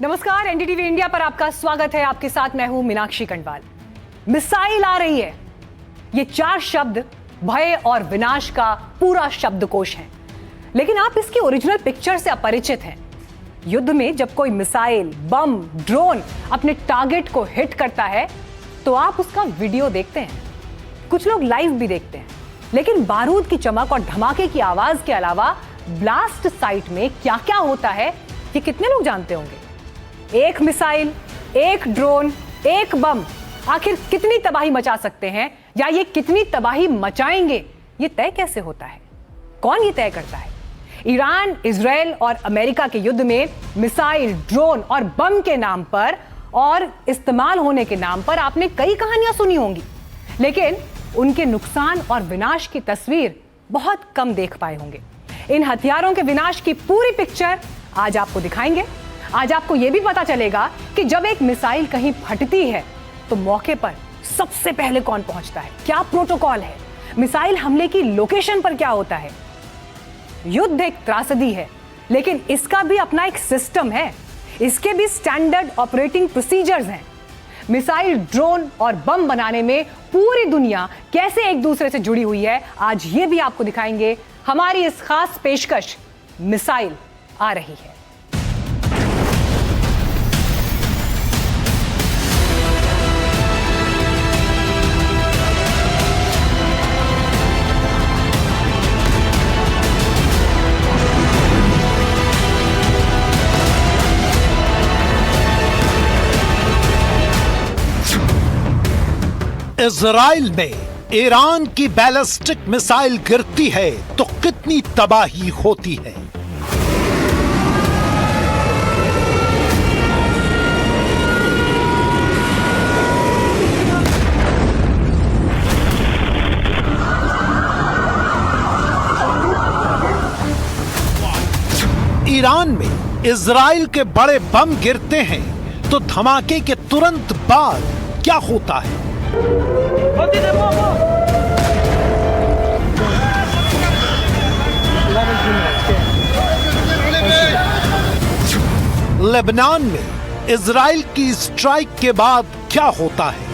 नमस्कार, NDTV India पर आपका स्वागत है। आपके साथ मैं हूं मीनाक्षी कंडवाल। मिसाइल आ रही है, ये 4 शब्द भय और विनाश का पूरा शब्दकोश है, लेकिन आप इसकी ओरिजिनल पिक्चर से अपरिचित हैं। युद्ध में जब कोई मिसाइल, बम, ड्रोन अपने टारगेट को हिट करता है तो आप उसका वीडियो देखते हैं, कुछ लोग लाइव भी देखते हैं, लेकिन बारूद की चमक और धमाके की आवाज के अलावा ब्लास्ट साइट में क्या क्या होता है ये कितने लोग जानते होंगे? एक मिसाइल, एक ड्रोन, एक बम आखिर कितनी तबाही मचा सकते हैं, या ये कितनी तबाही मचाएंगे, ये तय कैसे होता है? कौन ये तय करता है? ईरान, इजराइल और अमेरिका के युद्ध में मिसाइल, ड्रोन और बम के नाम पर और इस्तेमाल होने के नाम पर आपने कई कहानियां सुनी होंगी, लेकिन उनके नुकसान और विनाश की तस्वीर बहुत कम देख पाए होंगे। इन हथियारों के विनाश की पूरी पिक्चर आज आपको दिखाएंगे। आज आपको यह भी पता चलेगा कि जब एक मिसाइल कहीं फटती है तो मौके पर सबसे पहले कौन पहुंचता है, क्या प्रोटोकॉल है, मिसाइल हमले की लोकेशन पर क्या होता है। युद्ध एक त्रासदी है, लेकिन इसका भी अपना एक सिस्टम है, इसके भी स्टैंडर्ड ऑपरेटिंग प्रोसीजर्स हैं। मिसाइल, ड्रोन और बम बनाने में पूरी दुनिया कैसे एक दूसरे से जुड़ी हुई है, आज ये भी आपको दिखाएंगे हमारी इस खास पेशकश मिसाइल आ रही है। इजराइल में ईरान की बैलिस्टिक मिसाइल गिरती है तो कितनी तबाही होती है। ईरान में इजराइल के बड़े बम गिरते हैं तो धमाके के तुरंत बाद क्या होता है? लेबनान में इजराइल की स्ट्राइक के बाद क्या होता है?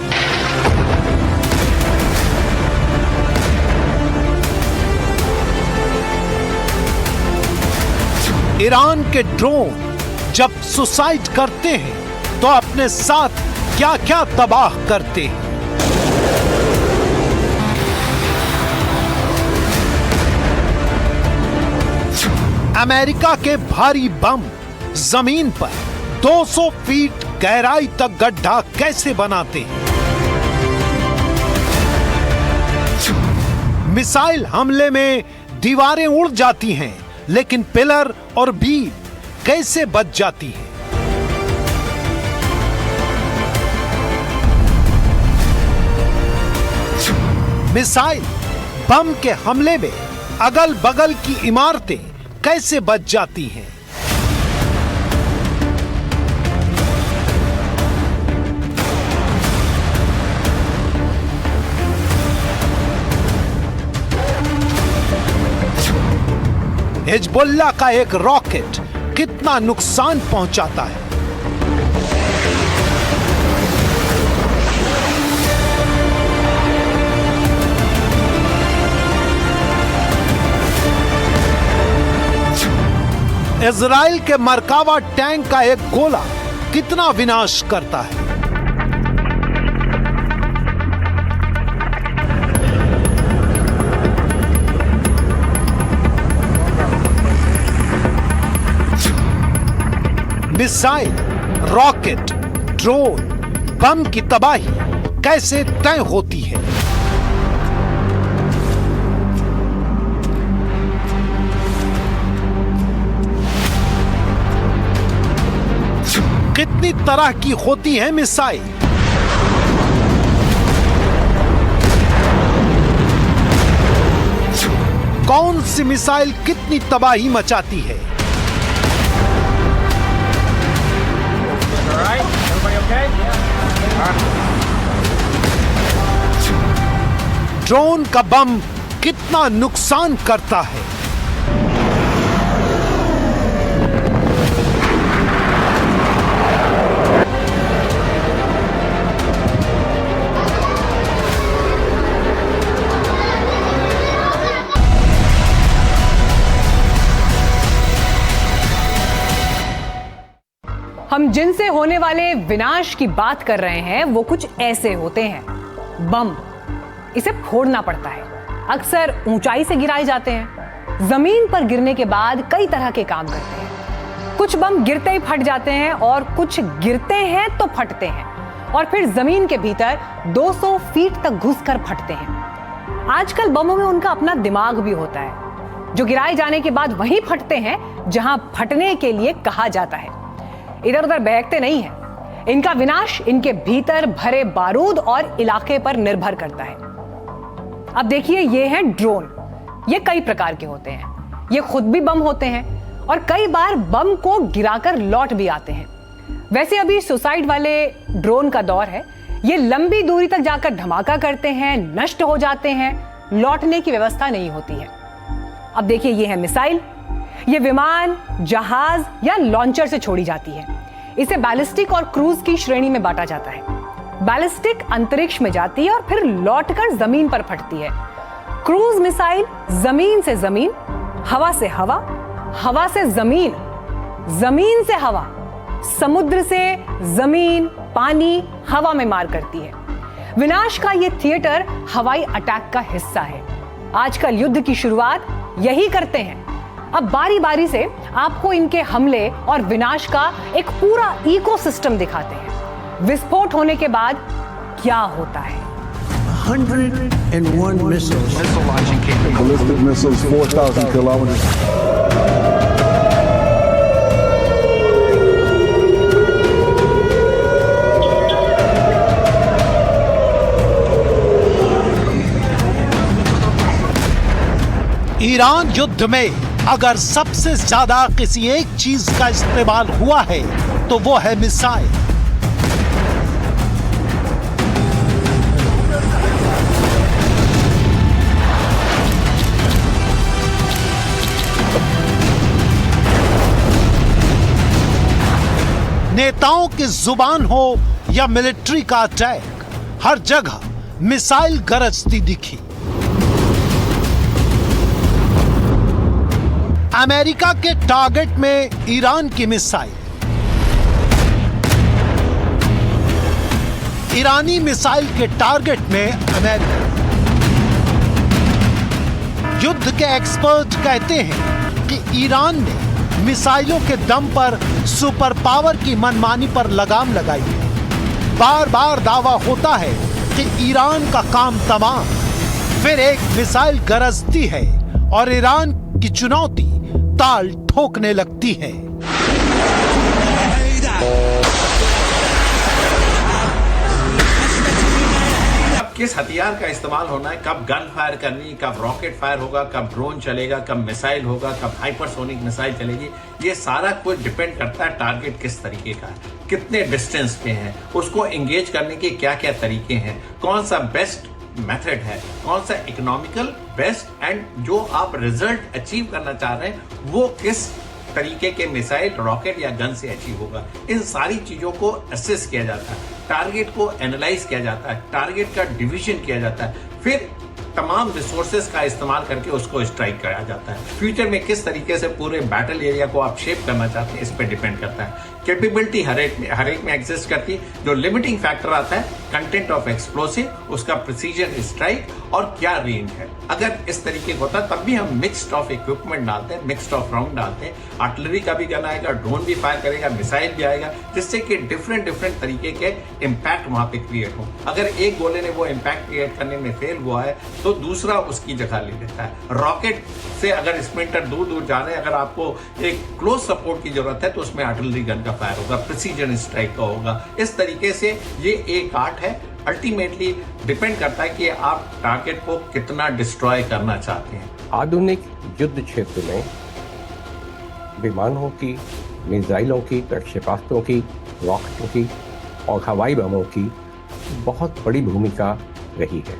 ईरान के ड्रोन जब सुसाइड करते हैं तो अपने साथ क्या क्या तबाह करते हैं? अमेरिका के भारी बम जमीन पर 200 फीट गहराई तक गड्ढा कैसे बनाते हैं? मिसाइल हमले में दीवारें उड़ जाती हैं, लेकिन पिलर और बीम कैसे बच जाती हैं? मिसाइल, बम के हमले में अगल बगल की इमारतें कैसे बच जाती हैं? हिजबुल्लाह का एक रॉकेट कितना नुकसान पहुंचाता है? इजराइल के मरकावा टैंक का एक गोला कितना विनाश करता है? मिसाइल, रॉकेट, ड्रोन, बम की तबाही कैसे तय होती है? कितनी तरह की होती है मिसाइल? कौन सी मिसाइल कितनी तबाही मचाती है? ड्रोन का बम कितना नुकसान करता है? हम जिनसे होने वाले विनाश की बात कर रहे हैं वो कुछ ऐसे होते हैं। बम, इसे फोड़ना पड़ता है। अक्सर ऊंचाई से गिराए जाते हैं। जमीन पर गिरने के बाद कई तरह के काम करते हैं। कुछ बम गिरते ही फट जाते हैं और कुछ गिरते हैं तो फटते हैं और फिर जमीन के भीतर 200 फीट तक घुसकर फटते हैं। आजकल बमों में उनका अपना दिमाग भी होता है, जो गिराए जाने के बाद वहीं फटते हैं जहां फटने के लिए कहा जाता है। इधर उधर बहकते नहीं हैं। इनका विनाश इनके भीतर भरे बारूद और इलाके पर निर्भर करता है। अब देखिए, ये हैं ड्रोन। ये कई प्रकार के होते हैं। ये खुद भी बम होते हैं और कई बार बम को गिराकर लौट भी आते हैं। वैसे अभी सुसाइड वाले ड्रोन का दौर है। ये लंबी दूरी तक जाकर धमाका करते हैं, नष्ट हो जाते हैं, लौटने की व्यवस्था नहीं होती है। अब देखिए, ये है मिसाइल। ये विमान, जहाज या लॉन्चर से छोड़ी जाती है। इसे बैलिस्टिक और क्रूज की श्रेणी में बांटा जाता है। बैलिस्टिक अंतरिक्ष में जाती है और फिर लौटकर जमीन पर फटती है। क्रूज मिसाइल जमीन से जमीन, हवा से हवा, हवा से जमीन, जमीन से हवा, समुद्र से जमीन, पानी, हवा में मार करती है। विनाश का यह थिएटर हवाई अटैक का हिस्सा है। आजकल युद्ध की शुरुआत यही करते हैं। अब बारी बारी से आपको इनके हमले और विनाश का एक पूरा इकोसिस्टम दिखाते हैं। विस्फोट होने के बाद क्या होता है? 101 missiles. Missile launching capability. Ballistic missiles 4,000 kilometers. Iran युद्ध में अगर सबसे ज्यादा किसी एक चीज का इस्तेमाल हुआ है तो वो है मिसाइल। नेताओं की जुबान हो या मिलिट्री का अटैक, हर जगह मिसाइल गरजती दिखी। अमेरिका के टारगेट में ईरान की मिसाइल, ईरानी मिसाइल के टारगेट में अमेरिका। युद्ध के एक्सपर्ट कहते हैं कि ईरान ने मिसाइलों के दम पर सुपर पावर की मनमानी पर लगाम लगाई है। बार बार दावा होता है कि ईरान का काम तमाम, फिर एक मिसाइल गरजती है और ईरान की चुनौती ताल ठोकने लगती है। किस हथियार का इस्तेमाल होना है, कब गन फायर करनी, कब रॉकेट फायर होगा, कब ड्रोन चलेगा, कब मिसाइल होगा, कब हाइपरसोनिक मिसाइल चलेगी, ये सारा कुछ डिपेंड करता है टारगेट किस तरीके का है, कितने डिस्टेंस पे है, उसको एंगेज करने के क्या क्या तरीके हैं, कौन सा बेस्ट मेथड है, कौन सा इकोनॉमिकल बेस्ट एंड जो आप रिजल्ट अचीव करना चाह रहे हैं वो किस तरीके के मिसाइल, रॉकेट या गन से अचीव होगा। इन सारी चीजों को असेस किया जाता है, टारगेट को एनालाइज किया जाता है, टारगेट का डिवीजन किया जाता है, फिर तमाम रिसोर्सेज का इस्तेमाल करके उसको स्ट्राइक किया जाता है। फ्यूचर में किस तरीके से पूरे बैटल एरिया को आप शेप करना चाहते हैं इस पर डिपेंड करता है। कैपेबिलिटी हर एक में एग्जिस्ट करती है। जो लिमिटिंग फैक्टर आता है कंटेंट ऑफ एक्सप्लोसिव, उसका प्रिसीजन स्ट्राइक और क्या रेंज है। अगर इस तरीके का होता तब भी हम मिक्स्ड ऑफ इक्विपमेंट डालते हैं, मिक्स्ड ऑफ राउंड डालते हैं। आर्टिलरी का भी गन आएगा, ड्रोन भी फायर करेगा, मिसाइल भी आएगा, जिससे कि डिफरेंट तरीके के इम्पैक्ट वहां पे क्रिएट हो। अगर एक गोले ने वो इम्पैक्ट क्रिएट करने में फेल हुआ है तो दूसरा उसकी जगह ले लेता है। रॉकेट से अगर स्प्लिंटर दूर जा रहे हैं, अगर आपको एक क्लोज सपोर्ट की जरूरत है तो उसमें आर्टिलरी गन का फायर होगा, प्रिसीजन स्ट्राइक का होगा। इस तरीके से ये एक आर्ट है। अल्टीमेटली डिपेंड करता है कि आप टारगेट को कितना डिस्ट्रॉय करना चाहते हैं। आधुनिक युद्ध क्षेत्र में विमानों की, मिसाइलों की, प्रक्षेपास्त्रों की, रॉकेटों की और हवाई बमों की बहुत बड़ी भूमिका रही है।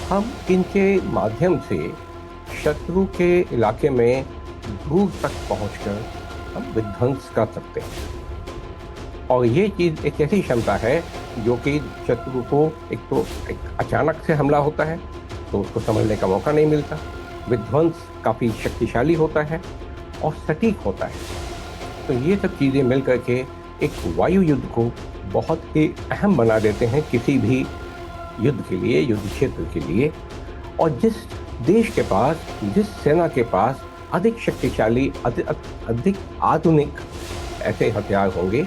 हम इनके माध्यम से शत्रु के इलाके में दूर तक पहुंचकर हम विध्वंस कर सकते हैं। और ये चीज़ एक ऐसी क्षमता है जो कि शत्रु को एक अचानक से हमला होता है तो उसको समझने का मौका नहीं मिलता। विध्वंस काफ़ी शक्तिशाली होता है और सटीक होता है। तो ये सब चीज़ें मिल करके एक वायु युद्ध को बहुत ही अहम बना देते हैं किसी भी युद्ध के लिए, युद्ध क्षेत्र के लिए। और जिस देश के पास, जिस सेना के पास अधिक शक्तिशाली, अधिक आधुनिक ऐसे हथियार होंगे,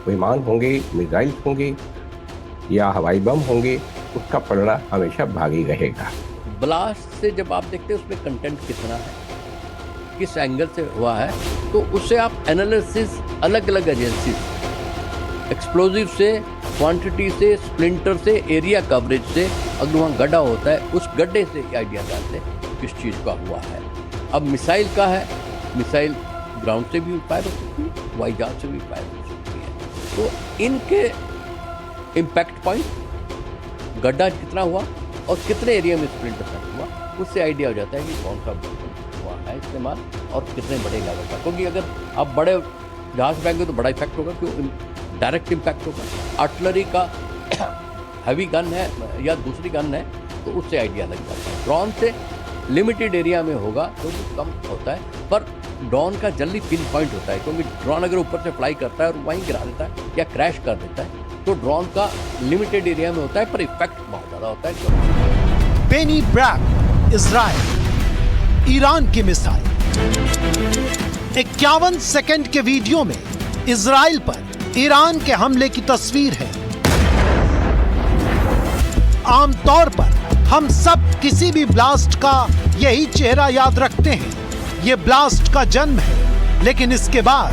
विमान होंगे, मिसाइल होंगे या हवाई बम होंगे, उसका पलड़ा हमेशा भारी रहेगा। ब्लास्ट से जब आप देखते हैं उसमें कंटेंट कितना है, किस एंगल से हुआ है, तो उससे आप एनालिसिस अलग अलग एजेंसी, एक्सप्लोजिव से, क्वांटिटी से, स्प्लिंटर से, एरिया कवरेज से, अगर वहाँ गड्ढा होता है उस गड्ढे से आइडिया डालते हैं किस चीज़ का हुआ है। अब मिसाइल का है, मिसाइल ग्राउंड से भी फायर हो सकती है, हवाई जहाज से भी फायर हो सकती है। तो इनके इम्पैक्ट पॉइंट, गड्ढा कितना हुआ और कितने एरिया में स्प्लिंटर हुआ, उससे आइडिया हो जाता है कि कौन सा हुआ है इस्तेमाल और कितने बड़े लेवल का। क्योंकि अगर आप बड़े जहाज फेंकेंगे तो बड़ा इफेक्ट होगा, क्यों डायरेक्ट इम्पैक्ट होगा। आर्टिलरी का हैवी गन है या दूसरी गन है तो उससे आइडिया लग जाता है। ड्रोन से लिमिटेड एरिया में होगा तो कम होता है, पर ड्रोन का जल्दी पिन पॉइंट होता है, क्योंकि ड्रोन अगर ऊपर से फ्लाई करता है और वहीं गिरा देता है या क्रैश कर देता है तो ड्रोन का लिमिटेड एरिया में होता है, पर इफेक्ट बहुत ज़्यादा होता है। बेनी ब्रैक, इजराइल, ईरान की मिसाइल। 51 सेकंड के वीडियो में इजराइल पर ईरान के हमले की तस्वीर है। आमतौर पर हम सब किसी भी ब्लास्ट का यही चेहरा याद रखते हैं, ये ब्लास्ट का जन्म है, लेकिन इसके बाद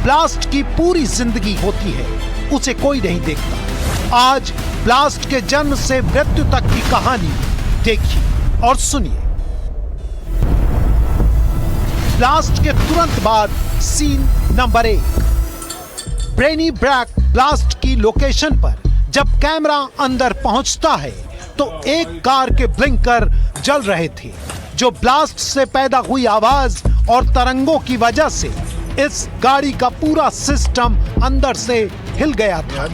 ब्लास्ट की पूरी जिंदगी होती है, उसे कोई नहीं देखता। आज ब्लास्ट के जन्म से मृत्यु तक की कहानी देखिए और सुनिए। ब्लास्ट के तुरंत बाद सीन नंबर 1। ब्रेनी ब्रैक ब्लास्ट की लोकेशन पर जब कैमरा अंदर पहुंचता है तो एक कार के ब्लिंकर जल रहे थे, जो ब्लास्ट से पैदा हुई आवाज और तरंगों की वजह से इस गाड़ी का पूरा सिस्टम अंदर से हिल गया था।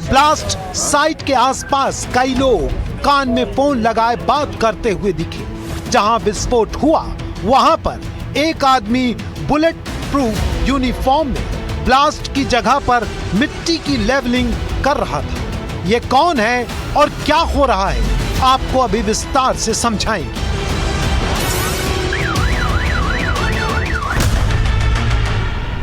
ब्लास्ट साइट के आसपास कई लोग कान में फोन लगाए बात करते हुए दिखे। जहां विस्फोट हुआ वहां पर एक आदमी बुलेट प्रूफ यूनिफॉर्म में ब्लास्ट की जगह पर मिट्टी की लेवलिंग कर रहा था। ये कौन है और क्या हो रहा है, आपको अभी विस्तार से समझाएंगे।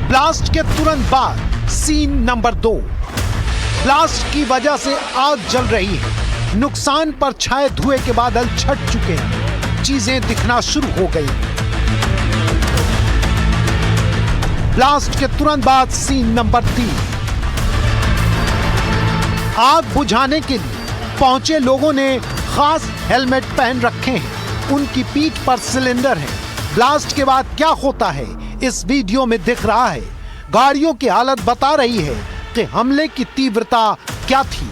ब्लास्ट के तुरंत बाद सीन नंबर 2। ब्लास्ट की वजह से आग जल रही है, नुकसान पर छाए धुएं के बादल छट चुके हैं, चीजें दिखना शुरू हो गई। ब्लास्ट के तुरंत बाद सीन नंबर 3। आग बुझाने के लिए पहुंचे लोगों ने खास हेलमेट पहन रखे हैं, उनकी पीठ पर सिलेंडर है। ब्लास्ट के बाद क्या होता है इस वीडियो में दिख रहा है। गाड़ियों की हालत बता रही है कि हमले की तीव्रता क्या थी।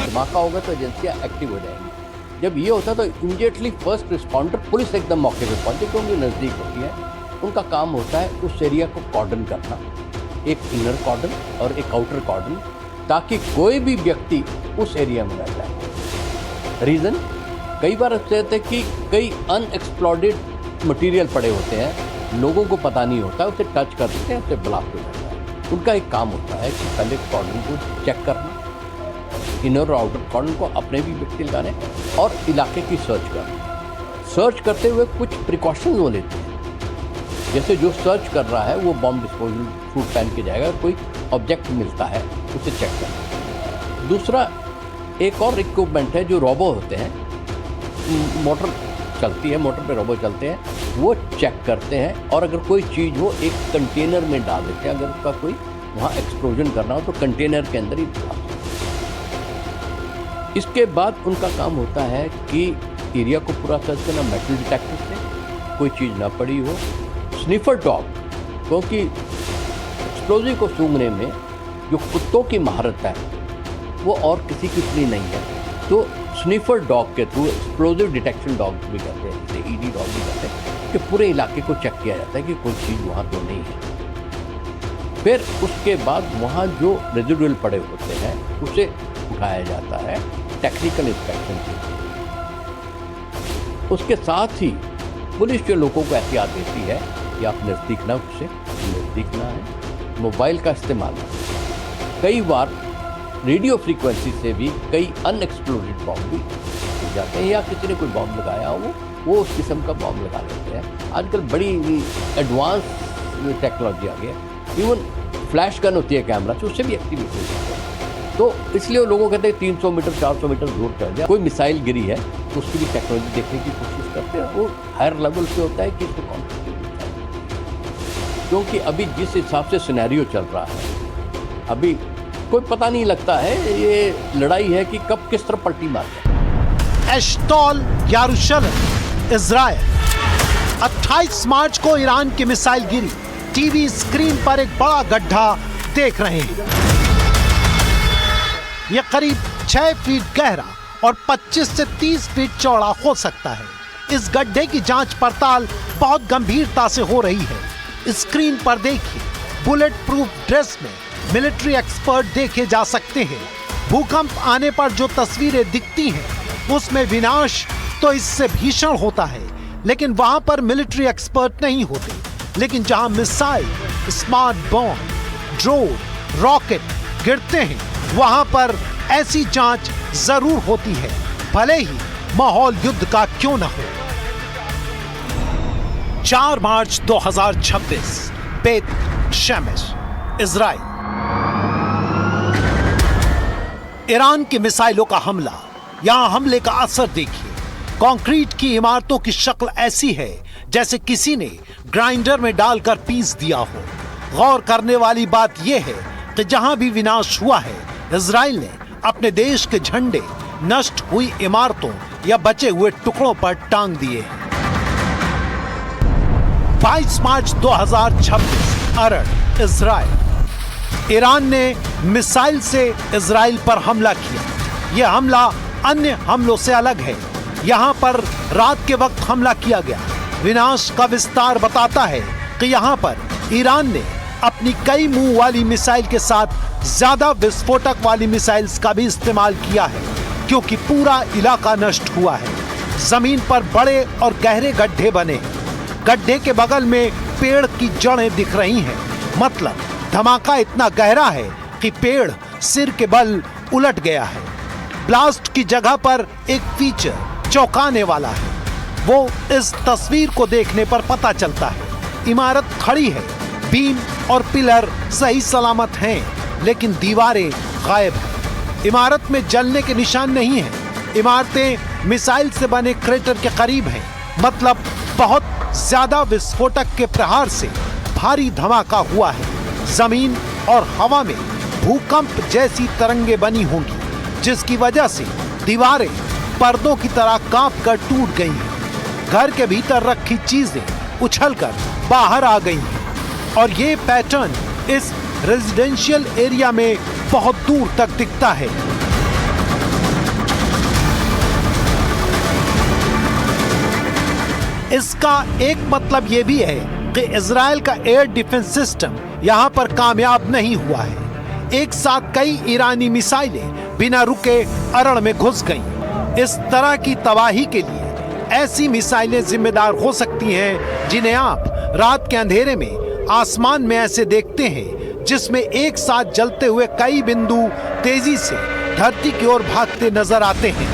धमाका होगा तो एजेंसियां एक्टिव हो जाएंगी। जब ये होता है तो इमीडिएटली फर्स्ट रिस्पॉन्डर पुलिस एकदम मौके पे पहुंचे, क्योंकि नज़दीक होती है। उनका काम होता है उस एरिया को कॉर्डन करना, एक इनर कॉर्डन और एक आउटर कॉर्डन, ताकि कोई भी व्यक्ति उस एरिया में न जाए। रीज़न कई बार ऐसे होता है कि कई अनएक्सप्लोडेड मटेरियल पड़े होते हैं, लोगों को पता नहीं होता, उसे टच कर देते हैं, उसे ब्लास्ट हो जाता है। उनका एक काम होता है कि पहले कॉर्डन को चेक करना, इनर और आउटर कॉर्डन को अपने भी व्यक्ति लगाने और इलाके की सर्च करना। सर्च करते हुए कुछ प्रिकॉशंस वो लेते हैं, जैसे जो सर्च कर रहा है वो बॉम्ब डिस्पोजल सूट पहन के जाएगा, कोई ऑब्जेक्ट मिलता है उसे चेक करना। दूसरा एक और इक्विपमेंट है जो रोबो होते हैं, मोटर चलती है, मोटर पे रोबो चलते हैं, वो चेक करते हैं और अगर कोई चीज़ हो एक कंटेनर में डाल देते हैं। अगर उसका कोई वहाँ एक्सप्लोजन करना हो तो कंटेनर के अंदर ही डाल। इसके बाद उनका काम होता है कि एरिया को पूरा सर्च करना मेटल डिटेक्टर से, कोई चीज़ ना पड़ी हो। स्निफर डॉग, क्योंकि एक्सप्लोजिव को सूंघने में जो कुत्तों की महारत है वो और किसी की उतनी नहीं है, तो स्निफर डॉग के थ्रू, एक्सप्लोजिव डिटेक्शन डॉग भी कहते हैं, जैसे ईडी डॉग भी कहते हैं, कि पूरे इलाके को चेक किया जाता है कि कोई चीज़ वहाँ तो नहीं है। फिर उसके बाद वहाँ जो रेजिडुअल पड़े होते हैं उसे उठाया जाता है टेक्निकल इंस्पेक्शन के लिए। उसके साथ ही पुलिस जो लोगों को एहतियात देती है कि आप नज़दीक ना उससे नज़दीक ना है, मोबाइल का इस्तेमाल ना करें। कई बार रेडियो फ्रीक्वेंसी से भी कई अनएक्सप्लोडेड बॉम्ब भी हो जाते हैं, या किसी ने कोई बॉम्ब लगाया हो वो उस किस्म का बॉम्ब लगा लेते हैं। आजकल बड़ी एडवांस टेक्नोलॉजी आ गई है, इवन फ्लैश गन होती है कैमरा से, उससे भी एक्टिवेट हो जाते हैं। तो इसलिए लोगों कहते हैं 300 मीटर 400 मीटर दूर चल जाए, कोई मिसाइल गिरी है तो उसकी भी टेक्नोलॉजी देखने की कोशिश करते हैं। वो हायर लेवल पे होता है कि इसको कौन सी मिसाइल, क्योंकि अभी जिस हिसाब से सिनेरियो चल रहा है अभी कोई पता नहीं लगता है, ये लड़ाई है कि कब किस तरफ पलटी मार जाए। एश्तोल यरूशलेम इजराइल 28 मार्च को ईरान की मिसाइल गिरी। टीवी स्क्रीन पर एक बड़ा गड्ढा देख रहे हैं। यह करीब 6 फीट गहरा और 25 से 30 फीट चौड़ा हो सकता है। इस गड्ढे की जांच पड़ताल बहुत गंभीरता से हो रही है। स्क्रीन पर देखिए, बुलेट प्रूफ ड्रेस में मिलिट्री एक्सपर्ट देखे जा सकते हैं। भूकंप आने पर जो तस्वीरें दिखती हैं उसमें विनाश तो इससे भीषण होता है, लेकिन वहां पर मिलिट्री एक्सपर्ट नहीं होते। लेकिन जहां missile, smart bomb, drone, rocket गिरते हैं वहां पर ऐसी जांच जरूर होती है, भले ही माहौल युद्ध का क्यों न हो। 4 मार्च 2026 बेत शेमेश इजराइल। ईरान की मिसाइलों का हमला। यहां हमले का असर देखिए। कंक्रीट की इमारतों की शक्ल ऐसी है जैसे किसी ने ग्राइंडर में डालकर पीस दिया हो। गौर करने वाली बात यह है कि जहां भी विनाश हुआ है, इजराइल ने अपने देश के झंडे नष्ट हुई इमारतों या बचे हुए टुकड़ों पर टांग दिए हैं। 22 मार्च 2026 अरब इजराइल। ईरान ने मिसाइल से इजराइल पर हमला किया। यह हमला अन्य हमलों से अलग है। यहाँ पर रात के वक्त हमला किया गया। विनाश का विस्तार बताता है कि यहाँ पर ईरान ने अपनी कई मुंह वाली मिसाइल के साथ ज्यादा विस्फोटक वाली मिसाइल्स का भी इस्तेमाल किया है, क्योंकि पूरा इलाका नष्ट हुआ है। जमीन पर बड़े और गहरे गड्ढे बने हैं। गड्ढे के बगल में पेड़ की जड़ें दिख रही हैं। मतलब धमाका इतना गहरा है कि पेड़ सिर के बल उलट गया है। ब्लास्ट की जगह पर एक फीचर चौंकाने वाला है, वो इस तस्वीर को देखने पर पता चलता है। इमारत खड़ी है, बीम और पिलर सही सलामत हैं, लेकिन दीवारें गायब हैं। इमारत में जलने के निशान नहीं हैं। इमारतें मिसाइल से बने क्रेटर के करीब हैं। मतलब बहुत ज्यादा विस्फोटक के प्रहार से भारी धमाका हुआ है। जमीन और हवा में भूकंप जैसी तरंगे बनी होंगी, जिसकी वजह से दीवारें पर्दों की तरह कांपकर टूट गई हैं। घर के भीतर रखी चीजें उछलकर बाहर आ गई हैं। और ये पैटर्न इस रेजिडेंशियल एरिया में बहुत दूर तक दिखता है। इसका एक मतलब ये भी है कि इजराइल का एयर डिफेंस सिस्टम यहाँ पर कामयाब नहीं हुआ है। एक साथ कई ईरानी मिसाइलें बिना रुके अरण में घुस गईं। इस तरह की तबाही के लिए ऐसी मिसाइलें जिम्मेदार हो सकती हैं जिन्हें आप रात के अंधेरे में आसमान में ऐसे देखते हैं, जिसमें एक साथ जलते हुए कई बिंदु तेजी से धरती की ओर भागते नजर आते हैं।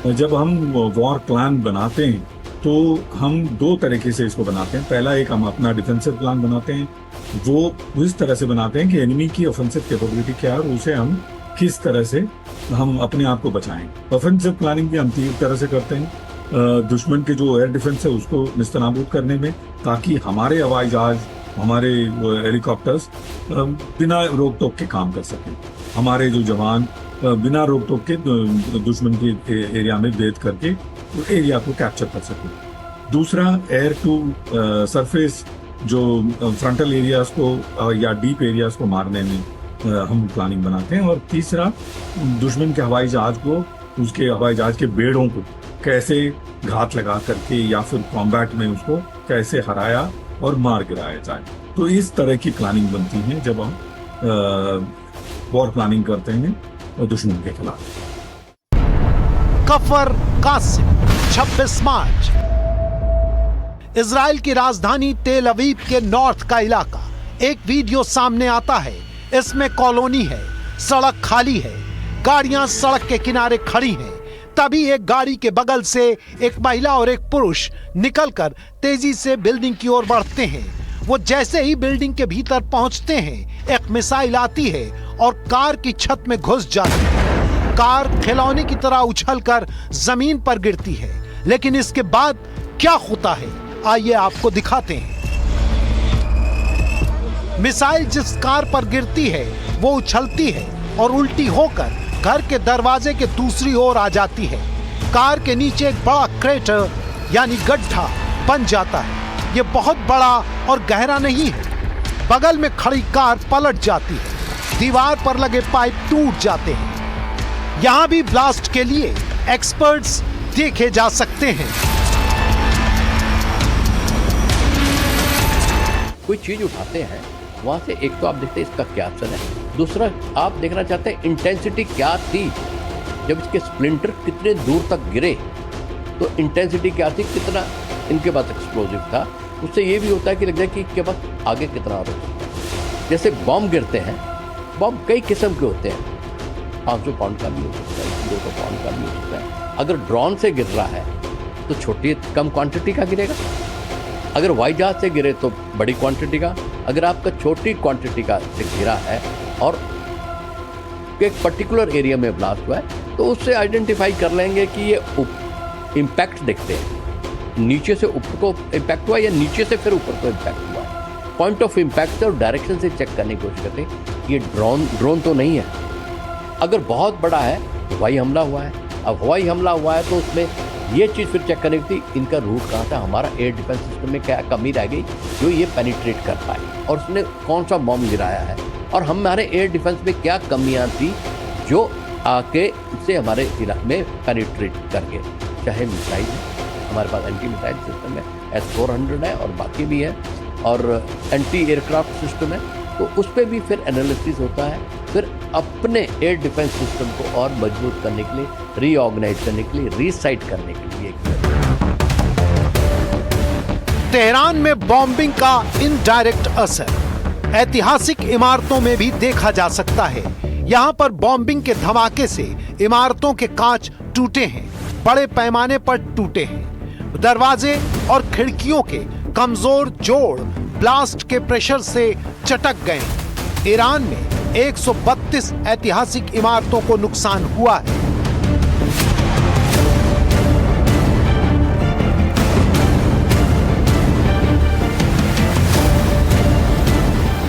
जब हम वॉर प्लान बनाते हैं तो हम दो तरीके से इसको बनाते हैं। पहला एक हम अपना डिफेंसिव प्लान बनाते हैं, वो इस तरह से बनाते हैं कि एनिमी की ऑफेंसिव कैपेबिलिटी क्या है और उसे हम किस तरह से हम अपने आप को बचाएं। ऑफेंसिव प्लानिंग भी हम तीन तरह से करते हैं। दुश्मन के जो एयर डिफेंस है उसको निस्तनाबूद करने में, ताकि हमारे हवाई जहाज, हमारे हेलीकॉप्टर्स बिना रोक टोक के काम कर सकें। हमारे जो जवान बिना रोक टोक के दुश्मन के एरिया में भेद करके एरिया को कैप्चर कर सकें। दूसरा एयर टू सरफेस जो फ्रंटल एरियाज को या डीप एरियाज को मारने में हम प्लानिंग बनाते हैं। और तीसरा दुश्मन के हवाई जहाज को, उसके हवाई जहाज के बेड़ों को कैसे घात लगा करके या फिर कॉम्बैट में उसको कैसे हराया और मार गिराया जाए। तो इस तरह की प्लानिंग बनती है जब हम वॉर प्लानिंग करते हैं दुश्मन के खिलाफ। कफर कासिम 26 मार्च। इजराइल की राजधानी तेल अवीव के नॉर्थ का इलाका। एक वीडियो सामने आता है, इसमें कॉलोनी है, सड़क खाली है, गाड़ियां सड़क के किनारे खड़ी हैं। तभी एक गाड़ी के बगल से एक महिला और एक पुरुष निकलकर तेजी से बिल्डिंग की ओर बढ़ते हैं। वो जैसे ही बिल्डिंग के भीतर पहुंचते हैं, एक मिसाइल आती है और कार की छत में घुस जाती है। कार खिलौने की तरह उछलकर जमीन पर गिरती है। लेकिन इसके बाद क्या होता है, आइए आपको दिखाते हैं। मिसाइल जिस कार पर गिरती है वो उछलती है और उल्टी होकर घर के दरवाजे के दूसरी ओर आ जाती है। कार के नीचे एक बड़ा क्रेटर यानी गड्ढा बन जाता है। ये बहुत बड़ा और गहरा नहीं है। बगल में खड़ी कार पलट जाती है। दीवार पर लगे पाइप टूट जाते हैं। यहां भी ब्लास्ट के लिए एक्सपर्ट्स देखे जा सकते हैं। कोई चीज उठाते हैं, वहां से एक तो आप देखते हैं इसका क्या असर है, दूसरा आप देखना चाहते हैं इंटेंसिटी क्या थी, जब इसके स्प्लिंटर कितने दूर तक गिरे तो इंटेंसिटी क्या थी, कितना इनके पास एक्सप्लोजिव था। उससे ये भी होता है कि लग जाए कि इनके पास आगे कितना रोक सकता है। जैसे बॉम्ब गिरते हैं, बॉम्ब कई किस्म के होते हैं, 500 पाउंड का भी हो सकता है, 200 पाउंड का भी हो सकता है। अगर ड्रोन से गिर रहा है तो छोटी कम क्वांटिटी का गिरेगा, अगर हवाई जहाज से गिरे तो बड़ी क्वांटिटी का। अगर आपका छोटी क्वांटिटी का से गिरा है और एक पर्टिकुलर एरिया में ब्लास्ट हुआ है तो उससे आइडेंटिफाई कर लेंगे कि ये इम्पैक्ट देखते हैं, नीचे से ऊपर को इम्पैक्ट हुआ या नीचे से फिर ऊपर को इम्पैक्ट हुआ है। पॉइंट ऑफ इम्पैक्ट से और डायरेक्शन से चेक करने की कोशिश करते हैं ये ड्रोन तो नहीं है। अगर बहुत बड़ा है, हवाई हमला हुआ है, अब हवाई हमला हुआ है तो उसमें ये चीज़ फिर चेक करनी थी इनका रूट कहाँ था, हमारा एयर डिफेंस सिस्टम में क्या कमी रह गई जो ये पेनिट्रेट कर पाए, और उसने कौन सा बॉम्ब गिराया है, और हमारे एयर डिफेंस में क्या कमियां थी जो आके इससे हमारे इलाके में पेनिट्रेट कर गए। चाहे मिसाइल है, हमारे पास एंटी मिसाइल सिस्टम है, S-400 है और बाकी भी है, और एंटी एयरक्राफ्ट सिस्टम है, तो उस पर भी फिर एनालिसिस होता है। फिर अपने एयर डिफेंस सिस्टम को और मजबूत करने के लिए, रीऑर्गेनाइज करने के लिए, रीसाइट करने के लिए। तेहरान में बॉम्बिंग का इनडायरेक्ट असर ऐतिहासिक इमारतों में भी देखा जा सकता है। यहाँ पर बॉम्बिंग के धमाके से इमारतों के कांच टूटे हैं, बड़े पैमाने पर टूटे हैं। दरवाजे और खिड़कियों के कमजोर जोड़ ब्लास्ट के प्रेशर से चटक गए। ईरान में 132 ऐतिहासिक इमारतों को नुकसान हुआ है।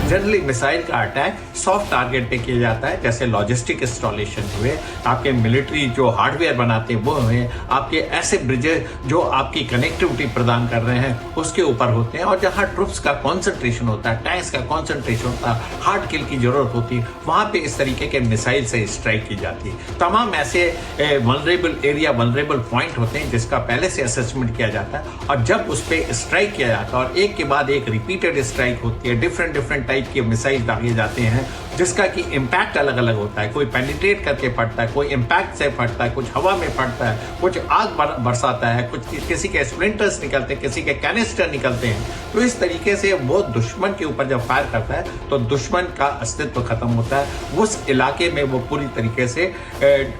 जनरली मिसाइल का अटैक सॉफ्ट टारगेट पे किया जाता है, जैसे लॉजिस्टिक इंस्टॉलेशन हुए, आपके मिलिट्री जो हार्डवेयर बनाते हैं वो हुए, आपके ऐसे ब्रिजेस जो आपकी कनेक्टिविटी प्रदान कर रहे हैं उसके ऊपर होते हैं, और जहां ट्रुप्स का कॉन्सेंट्रेशन होता है, टैंक्स का कॉन्सेंट्रेशन होता है, हार्ड किल की जरूरत होती है, वहां पे इस तरीके के मिसाइल से स्ट्राइक की जाती है। तमाम ऐसे वल्नरेबल एरिया, वल्नरेबल पॉइंट होते हैं जिसका पहले से असेसमेंट किया जाता है, और जब उस पर स्ट्राइक किया जाता है और एक के बाद एक रिपीटेड स्ट्राइक होती है, डिफरेंट टाइप के मिसाइल दागे जाते हैं जिसका कि इम्पैक्ट अलग अलग होता है। कोई पेनिट्रेट करके पड़ता है, कोई इम्पैक्ट से पड़ता है, कुछ हवा में पड़ता है, कुछ आग बरसाता है, कुछ किसी के स्प्लिंटर्स निकलते हैं, किसी के कैनिस्टर निकलते हैं। तो इस तरीके से वो दुश्मन के ऊपर जब फायर करता है तो दुश्मन का अस्तित्व खत्म होता है, उस इलाके में वो पूरी तरीके से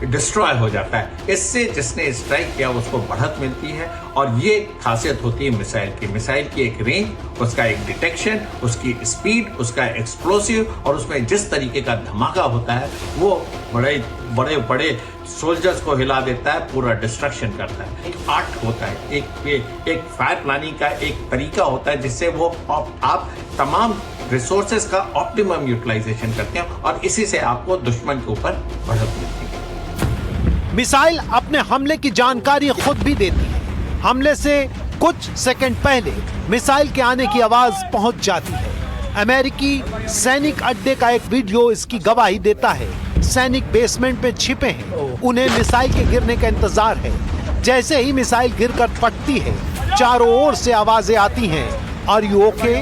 डिस्ट्रॉय हो जाता है। इससे जिसने स्ट्राइक किया उसको बढ़त मिलती है, और ये खासियत होती है मिसाइल की। मिसाइल की एक रेंज, उसका एक डिटेक्शन, उसकी स्पीड, उसका एक्सप्लोसिव, और उसमें जिस तरीके का धमाका होता है वो बड़े बड़े बड़े सोल्जर्स को हिला देता है, पूरा डिस्ट्रक्शन करता है। एक आर्ट होता है, एक फायर प्लानिंग का एक तरीका होता है जिससे वो आप तमाम रिसोर्सेज का ऑप्टिमम यूटिलाइजेशन करते हैं, और इसी से आपको दुश्मन के ऊपर बढ़त मिलती है। मिसाइल अपने हमले की जानकारी खुद भी देती है। हमले से कुछ सेकंड पहले मिसाइल के आने की आवाज पहुंच जाती है। अमेरिकी सैनिक अड्डे का एक वीडियो इसकी गवाही देता है। सैनिक बेसमेंट में छिपे हैं, उन्हें मिसाइल के गिरने का इंतजार है। जैसे ही मिसाइल गिरकर फटती है, चारों ओर से आवाजें आती हैं, are you okay,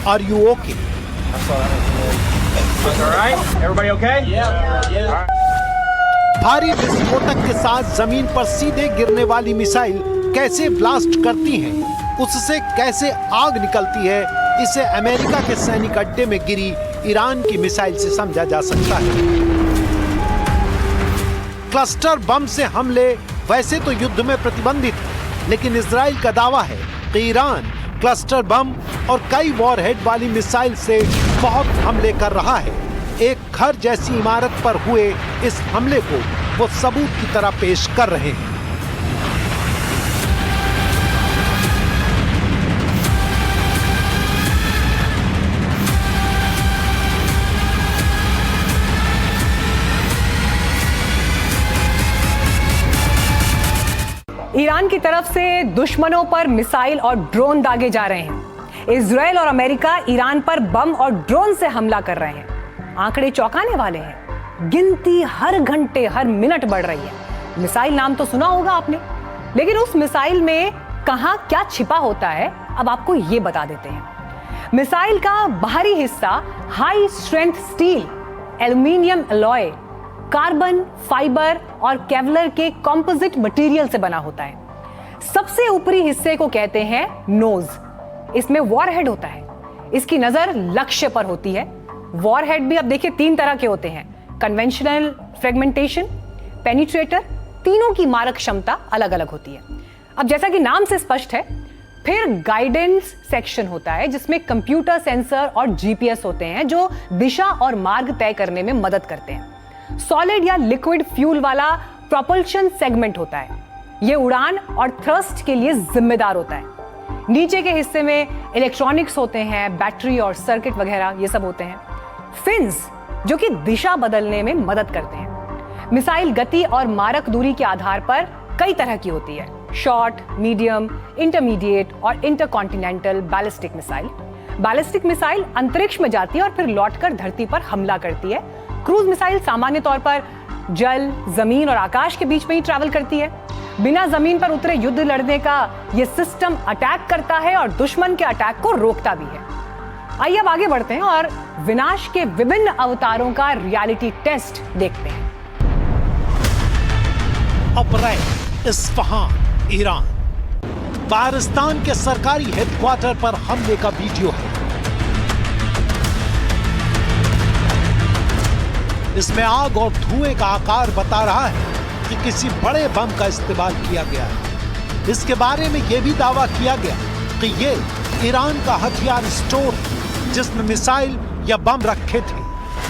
are you okay. भारी विस्फोटक के साथ जमीन पर सीधे गिरने वाली मिसाइल कैसे ब्लास्ट करती हैं, उससे कैसे आग निकलती है, इसे अमेरिका के सैनिक अड्डे में गिरी ईरान की मिसाइल से समझा जा सकता है। क्लस्टर बम से हमले वैसे तो युद्ध में प्रतिबंधित है, लेकिन इजराइल का दावा है कि ईरान क्लस्टर बम और कई वॉरहेड वाली मिसाइल से बहुत हमले कर रहा है। एक घर जैसी इमारत पर हुए इस हमले को वो सबूत की तरह पेश कर रहे हैं। ईरान की तरफ से दुश्मनों पर मिसाइल और ड्रोन दागे जा रहे हैं। इजराइल और अमेरिका ईरान पर बम और ड्रोन से हमला कर रहे हैं। आंकड़े चौंकाने वाले हैं। गिनती हर घंटे हर मिनट बढ़ रही है। मिसाइल नाम तो सुना होगा आपने, लेकिन उस मिसाइल में कहां क्या छिपा होता है, अब आपको ये बता देते हैं। मिसाइल का बाहरी हिस्सा high strength steel, aluminium alloy, carbon fibre और केवलर के कंपोजिट मटेरियल से बना होता है। सबसे ऊपरी हिस्से को कहते हैं नोज। इसमें वॉरहेड होता है। इसकी नजर लक्ष्य पर होती है। वॉरहेड भी अब देखिए 3 तरह के होते हैं, कन्वेंशनल, फ्रेगमेंटेशन, पेनिट्रेटर। तीनों की मारक क्षमता अलग अलग होती है। अब जैसा कि नाम से स्पष्ट है, फिर गाइडेंस सेक्शन होता है जिसमें कंप्यूटर, सेंसर और जीपीएस होते हैं जो दिशा और मार्ग तय करने में मदद करते हैं। सॉलिड या लिक्विड फ्यूल वाला प्रोपल्शन सेगमेंट होता है। यह उड़ान और थ्रस्ट के लिए जिम्मेदार होता है। नीचे के हिस्से में इलेक्ट्रॉनिक्स होते हैं, बैटरी और सर्किट वगैरह ये सब होते हैं। फिन्स जो कि दिशा बदलने में मदद करते हैं। मिसाइल गति और मारक दूरी के आधार पर कई तरह की होती है, शॉर्ट, मीडियम, इंटरमीडिएट और intercontinental ballistic missile. Ballistic missile अंतरिक्ष में जाती है और फिर लौटकर धरती पर हमला करती है। क्रूज मिसाइल सामान्य तौर पर जल, जमीन और आकाश के बीच में ही ट्रैवल करती है। बिना जमीन पर उतरे युद्ध लड़ने का यह सिस्टम अटैक करता है और दुश्मन के अटैक को रोकता भी है। आइए अब आगे बढ़ते हैं और विनाश के विभिन्न अवतारों का रियलिटी टेस्ट देखते हैं। April, Isfahan, Iran. पाकिस्तान के सरकारी हेडक्वार्टर पर हमले का वीडियो है। इसमें आग और धुएं का आकार बता रहा है कि किसी बड़े बम का इस्तेमाल किया गया है। इसके बारे में यह भी दावा किया गया कि यह ईरान का हथियार स्टोर जिसमें मिसाइल या बम रखे थे।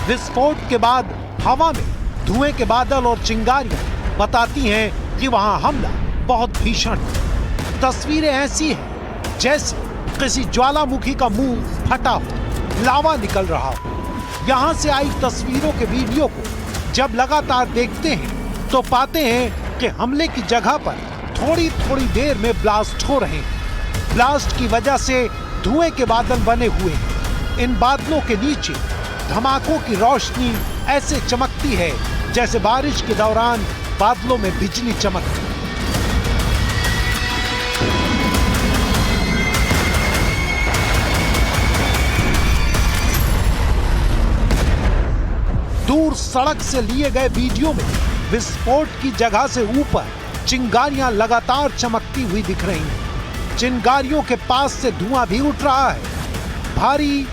विस्फोट के बाद हवा में धुएं के बादल और चिंगारियां बताती हैं कि वहां हमला बहुत भीषण है। तस्वीरें ऐसी हैं जैसे किसी ज्वालामुखी का मुंह फटा हो, लावा निकल रहा हो। यहाँ से आई तस्वीरों के वीडियो को जब लगातार देखते हैं तो पाते हैं कि हमले की जगह पर थोड़ी थोड़ी देर में ब्लास्ट हो रहे हैं। ब्लास्ट की वजह से धुएं के बादल बने हुए हैं। इन बादलों के नीचे धमाकों की रोशनी ऐसे चमकती है जैसे बारिश के दौरान बादलों में बिजली चमकती। दूर सड़क से लिए गए वीडियो में विस्फोट की जगह से ऊपर चिंगारियां लगातार चमकती हुई दिख रही हैं। चिंगारियों के पास से धुआं भी उठ रहा है। भारी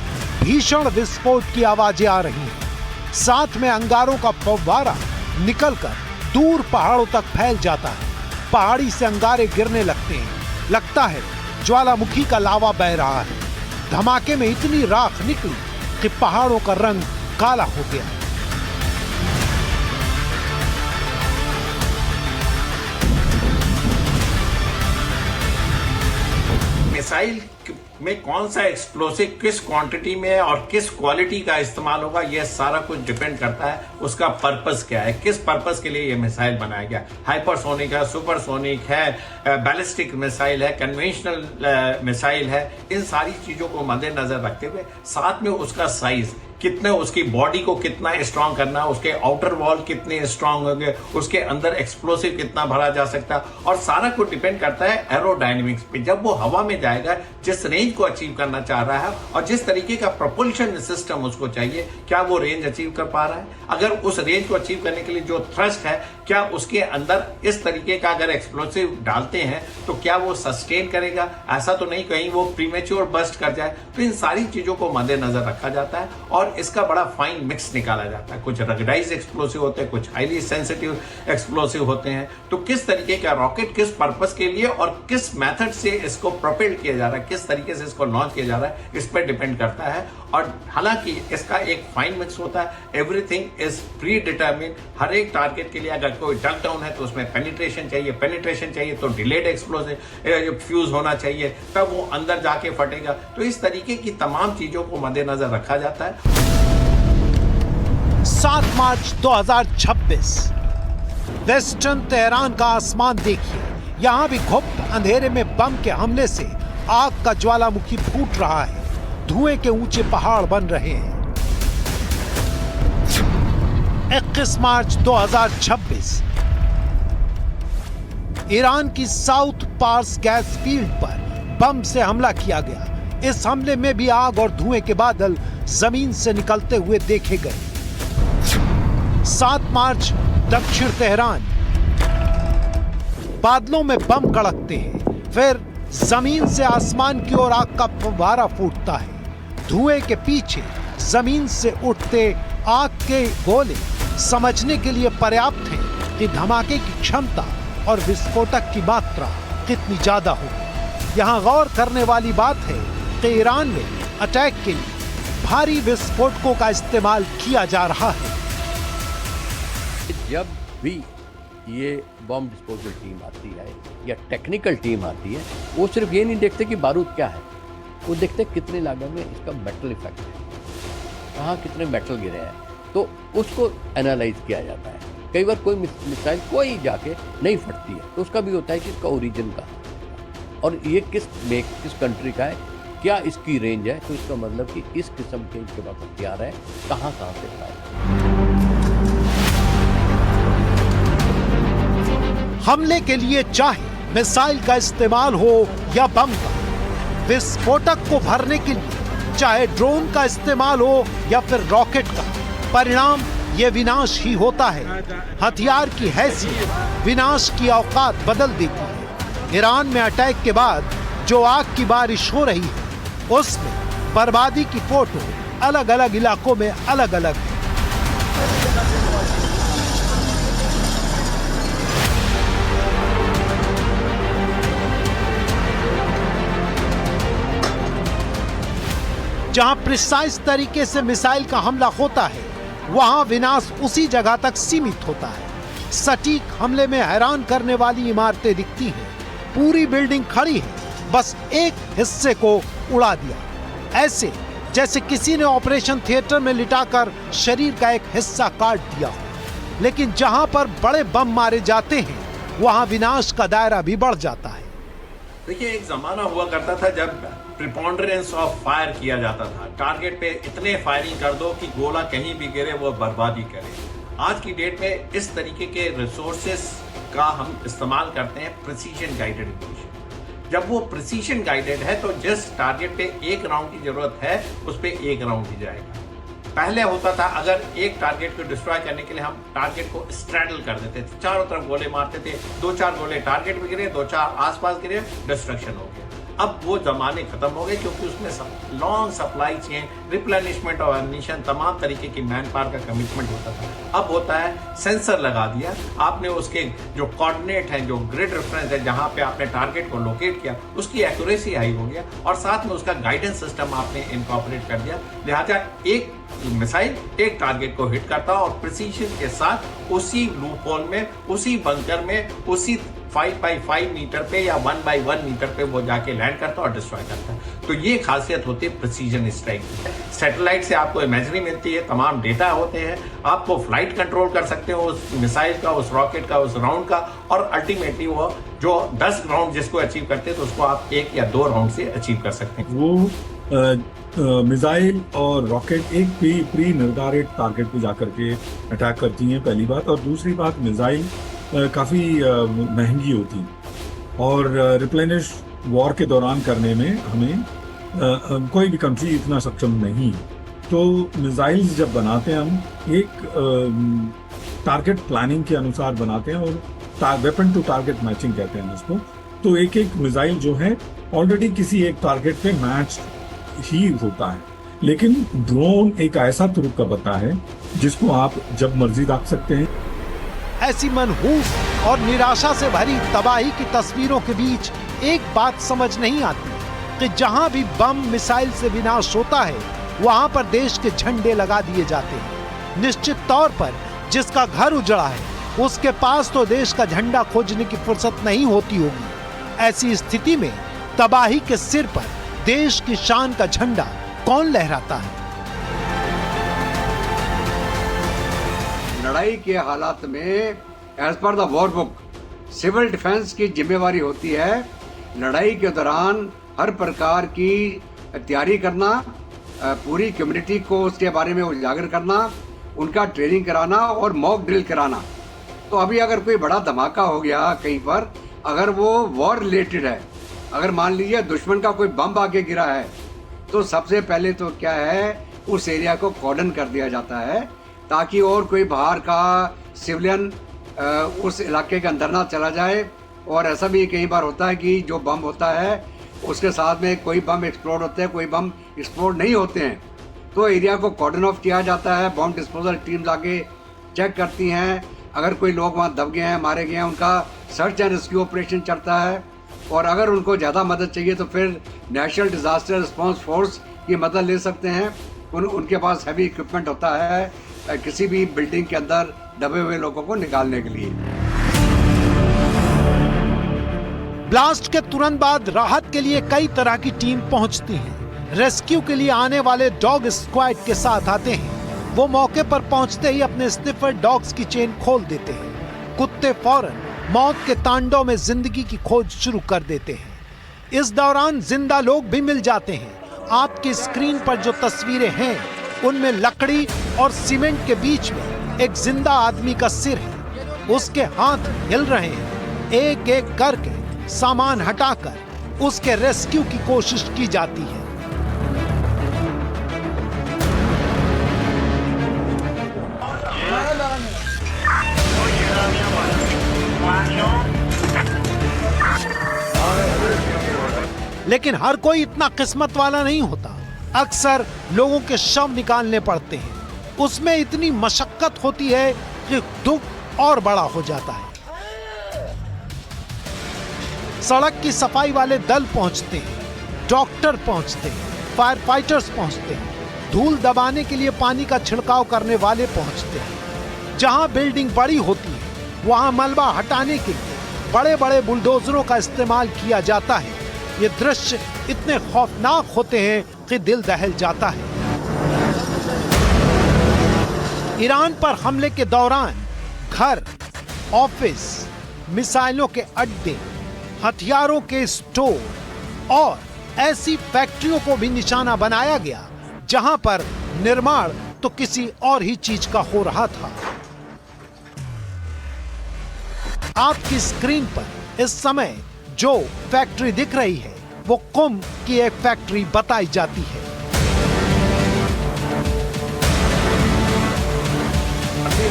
भीषण विस्फोट की आवाजें आ रही हैं। साथ में अंगारों का फव्वारा निकलकर दूर पहाड़ों तक फैल जाता है। पहाड़ी से अंगारे गिरने लगते हैं। लगता है ज्वालामुखी का लावा बह रहा है। धमाके में इतनी राख निकली कि पहाड़ों का रंग काला हो गया। मिसाइल में कौन सा एक्सप्लोसिव किस क्वांटिटी में और किस क्वालिटी का इस्तेमाल होगा, यह सारा कुछ डिपेंड करता है उसका पर्पस क्या है, किस पर्पस के लिए यह मिसाइल बनाया गया। हाइपरसोनिक है, सुपरसोनिक है, बैलिस्टिक मिसाइल है, कन्वेंशनल मिसाइल है। इन सारी चीजों को मद्देनजर रखते हुए साथ में उसका साइज कितने उसकी बॉडी को कितना स्ट्रांग करना है, उसके आउटर वॉल कितने स्ट्रांग होंगे, उसके अंदर एक्सप्लोसिव कितना भरा जा सकता है, और सारा कुछ डिपेंड करता है एरोडायनेमिक्स पे। जब वो हवा में जाएगा, जिस रेंज को अचीव करना चाह रहा है और जिस तरीके का प्रोपल्शन सिस्टम उसको चाहिए, क्या वो रेंज अचीव कर पा रहा है? अगर उस रेंज को अचीव करने के लिए जो थ्रस्ट है, क्या उसके अंदर इस तरीके का अगर एक्सप्लोसिव डालते हैं तो क्या वो सस्टेन करेगा? ऐसा तो नहीं कहीं वो प्रीमेच्योर बस्ट कर जाए। तो इन सारी चीजों को मद्देनजर रखा जाता है और इसका बड़ा फाइन मिक्स निकाला जाता है। कुछ रगडाइज एक्सप्लोसिव होते हैं, कुछ हाईली सेंसिटिव एक्सप्लोसिव होते हैं। तो किस तरीके का रॉकेट किस पर्पस के लिए और किस मेथड से इसको प्रोपेल्ड किया जा रहा है, किस तरीके से इसको लॉन्च किया जा रहा है, इस पर डिपेंड करता है। और हालांकि इसका एक फाइन मिक्स होता है, एवरीथिंग इज प्री डिटर्मिन। हर एक टारगेट के लिए अगर कोई डक डाउन है तो उसमें पेनिट्रेशन चाहिए तो डिलेड एक्सप्लोसिव फ्यूज होना चाहिए, तब वो अंदर जाके फटेगा। तो इस तरीके की तमाम चीजों को मद्देनजर रखा जाता है। 7 मार्च 2026 वेस्टर्न तेहरान का आसमान देखिए। यहां भी घुप्त अंधेरे में बम के हमले से आग का ज्वालामुखी फूट रहा है, धुएं के ऊंचे पहाड़ बन रहे हैं। 21 मार्च 2026 ईरान की साउथ पार्स गैस फील्ड पर बम से हमला किया गया। इस हमले में भी आग और धुएं के बादल जमीन से निकलते हुए देखे गए। 7 मार्च दक्षिण तेहरान, बादलों में बम कड़कते हैं, फिर जमीन से आसमान की ओर आग का फव्वारा फूटता है। धुएं के पीछे जमीन से उठते आग के गोले समझने के लिए पर्याप्त हैं कि धमाके की क्षमता और विस्फोटक की मात्रा कितनी ज्यादा होगी। यहाँ गौर करने वाली बात है कि ईरान में अटैक के लिए भारी विस्फोटकों का इस्तेमाल किया जा रहा है। जब भी ये बॉम्ब डिस्पोजल टीम आती है या टेक्निकल टीम आती है, वो सिर्फ ये नहीं देखते कि बारूद क्या है, वो देखते कितने लागत में इसका मेटल इफेक्ट है, कहाँ कितने मेटल गिरे हैं, तो उसको एनालाइज किया जाता है। कई बार कोई मिसाइल कोई जाके नहीं फटती है तो उसका भी होता है कि इसका ओरिजिन का और ये किस कंट्री का है, क्या इसकी रेंज है, तो इसका मतलब कि इस किस्म के इनके पास हथियार है, कहाँ से पाए। हमले के लिए चाहे मिसाइल का इस्तेमाल हो या बम का, विस्फोटक को भरने के लिए चाहे ड्रोन का इस्तेमाल हो या फिर रॉकेट का, परिणाम ये विनाश ही होता है। हथियार की हैसियत विनाश की औकात बदल देती है। ईरान में अटैक के बाद जो आग की बारिश हो रही है, उसमें बर्बादी की फोटो अलग अलग इलाकों में अलग अलग है। जहां प्रिसाइज तरीके से मिसाइल का हमला होता है, वहां विनाश उसी जगह तक सीमित होता है। सटीक हमले में हैरान करने वाली इमारतें दिखती हैं। पूरी बिल्डिंग खड़ी है, बस एक हिस्से को उड़ा दिया, ऐसे जैसे किसी ने ऑपरेशन थिएटर में लिटाकर शरीर का एक हिस्सा काट दिया हो। लेकिन जहां पर बड़े बम मारे जाते हैं, वहां विनाश का दायरा भी बढ़ जाता है। देखिए, एक जमाना हुआ करता था जब प्रिपॉन्डरेंस ऑफ फायर किया जाता था। टारगेट पे इतने फायरिंग कर दो कि गोला कहीं भी गिरे वो बर्बादी करे। आज की डेट में इस तरीके के रिसोर्सेस का हम इस्तेमाल करते हैं प्रिसीजन गाइडेड एम्यूनिशन। जब वो प्रिसीजन गाइडेड है तो जिस टारगेट पे एक राउंड की जरूरत है उस पे एक राउंड ही जाएगा। पहले होता था अगर एक टारगेट को डिस्ट्रॉय करने के लिए हम टारगेट को स्ट्रैडल कर देते थे, चारों तरफ गोले मारते थे, 2-4 गोले टारगेट में गिरे, 2-4 आसपास गिरे, डिस्ट्रक्शन हो गया। अब वो जमाने खत्म हो गए क्योंकि उसमें लॉन्ग सप्लाई चेन, रिप्लेनिशमेंट और एमिशन, तमाम तरीके की मैन पावर का कमिटमेंट होता था। अब होता है सेंसर लगा दिया आपने, उसके जो कोऑर्डिनेट है, जो ग्रिड रेफरेंस है, जहां पे आपने टारगेट को लोकेट किया, उसकी एक्यूरेसी हाई हो गया और साथ में उसका गाइडेंस सिस्टम आपने इनकॉर्पोरेट कर दिया। लिहाजा एक मिसाइल एक टारगेट को हिट करता और प्रिसीजन के साथ उसी लूप होल में, उसी बंकर में, उसी 5x5 मीटर पे या 1x1 मीटर पे वो जाके लैंड करता और डिस्ट्रॉय करता है। तो ये खासियत होती है प्रिसीजन स्ट्राइक की। सैटेलाइट से आपको इमेजरी मिलती है, तमाम डेटा होते हैं, आपको फ्लाइट कंट्रोल कर सकते हो उस मिसाइल का, उस रॉकेट का, उस राउंड का, और अल्टीमेटली वो जो 10 राउंड जिसको अचीव करते हैं तो उसको आप 1 या 2 राउंड से अचीव कर सकते हैं। वो मिसाइल और रॉकेट एक प्री निर्धारित टारगेट पे जाकर के अटैक करती हैं, पहली बात। और दूसरी बात, मिसाइल काफ़ी महंगी होती हैं और रिप्लेनिश वॉर के दौरान करने में हमें कोई भी कंट्री इतना सक्षम नहीं है। तो मिसाइल्स जब बनाते हैं हम एक टारगेट प्लानिंग के अनुसार बनाते हैं और वेपन टू टारगेट मैचिंग कहते हैं उसको। तो एक एक मिसाइल जो है ऑलरेडी किसी एक टारगेट पे मैच ही होता है, लेकिन ड्रोन एक ऐसा तुरुक्का बता है जिसको आप जब मर्जी दाग सकते हैं। ऐसी मनहूस और निराशा से भरी तबाही की तस्वीरों के बीच एक बात समझ नहीं आती कि जहां भी बम मिसाइल से विनाश होता है वहां पर देश के झंडे लगा दिए जाते हैं। निश्चित तौर पर जिसका घर उजड़ा है उसके पास तो देश का झंडा खोजने की फुर्सत नहीं होती होगी। ऐसी स्थिति में तबाही के सिर पर देश की शान का झंडा कौन लहराता है? लड़ाई के हालात में as per the war book civil defence की जिम्मेवारी होती है लड़ाई के दौरान हर प्रकार की तैयारी करना, पूरी कम्युनिटी को उसके बारे में उजागर करना, उनका ट्रेनिंग कराना और मॉक ड्रिल कराना। तो अभी अगर कोई बड़ा धमाका हो गया कहीं पर, अगर वो वॉर रिलेटेड है, अगर मान लीजिए दुश्मन का कोई बम आके गिरा है, तो सबसे पहले तो क्या है उस एरिया को कॉर्डन कर दिया जाता है ताकि और कोई बाहर का सिविलियन उस इलाके के अंदर ना चला जाए। और ऐसा भी कई बार होता है कि जो बम होता है उसके साथ में कोई बम एक्सप्लोड होते हैं, कोई बम एक्सप्लोड नहीं होते हैं, तो एरिया को कॉर्डन ऑफ किया जाता है। बॉम्ब डिस्पोजल टीम्स आके चेक करती हैं, अगर कोई लोग वहाँ दब गए हैं, मारे गए हैं, उनका सर्च एंड रेस्क्यू ऑपरेशन चलता है। और अगर उनको ज़्यादा मदद चाहिए तो फिर नेशनल डिजास्टर रिस्पांस फोर्स की मदद ले सकते हैं। उनके पास हैवी इक्विपमेंट होता है किसी भी बिल्डिंग के अंदर दबे हुए लोगों को निकालने के लिए। ब्लास्ट के तुरंत बाद राहत के लिए कई तरह की टीम पहुंचती हैं। रेस्क्यू के लिए आने वाले डॉग स्क्वाड के साथ आते हैं। वो मौके पर पहुंचते ही अपने स्निफर डॉग्स की चेन खोल देते हैं। कुत्ते फौरन मौत के तांडव में जिंदगी की खोज शुरू कर देते हैं। इस दौरान जिंदा लोग भी मिल जाते हैं। आपकी स्क्रीन पर जो तस्वीरें हैं उनमें लकड़ी और सीमेंट के बीच में एक जिंदा आदमी का सिर है। उसके हाथ हिल रहे हैं। एक एक करके सामान हटाकर उसके रेस्क्यू की कोशिश की जाती है। लेकिन हर कोई इतना किस्मत वाला नहीं होता। अक्सर लोगों के शव निकालने पड़ते हैं। उसमें इतनी मशक्कत होती है कि दुख और बड़ा हो जाता है। सड़क की सफाई वाले दल पहुंचते हैं, डॉक्टर पहुंचते हैं, फायर फाइटर्स पहुंचते हैं, धूल दबाने के लिए पानी का छिड़काव करने वाले पहुंचते हैं। जहां बिल्डिंग बड़ी होती है वहां मलबा हटाने के लिए बड़े बड़े बुलडोजरों का इस्तेमाल किया जाता है। ये दृश्य इतने खौफनाक होते हैं कि दिल दहल जाता है। ईरान पर हमले के दौरान घर, ऑफिस, मिसाइलों के अड्डे, हथियारों के स्टोर और ऐसी फैक्ट्रियों को भी निशाना बनाया गया जहां पर निर्माण तो किसी और ही चीज का हो रहा था। आपकी स्क्रीन पर इस समय जो फैक्ट्री दिख रही है वो कुम की एक फैक्ट्री बताई जाती है।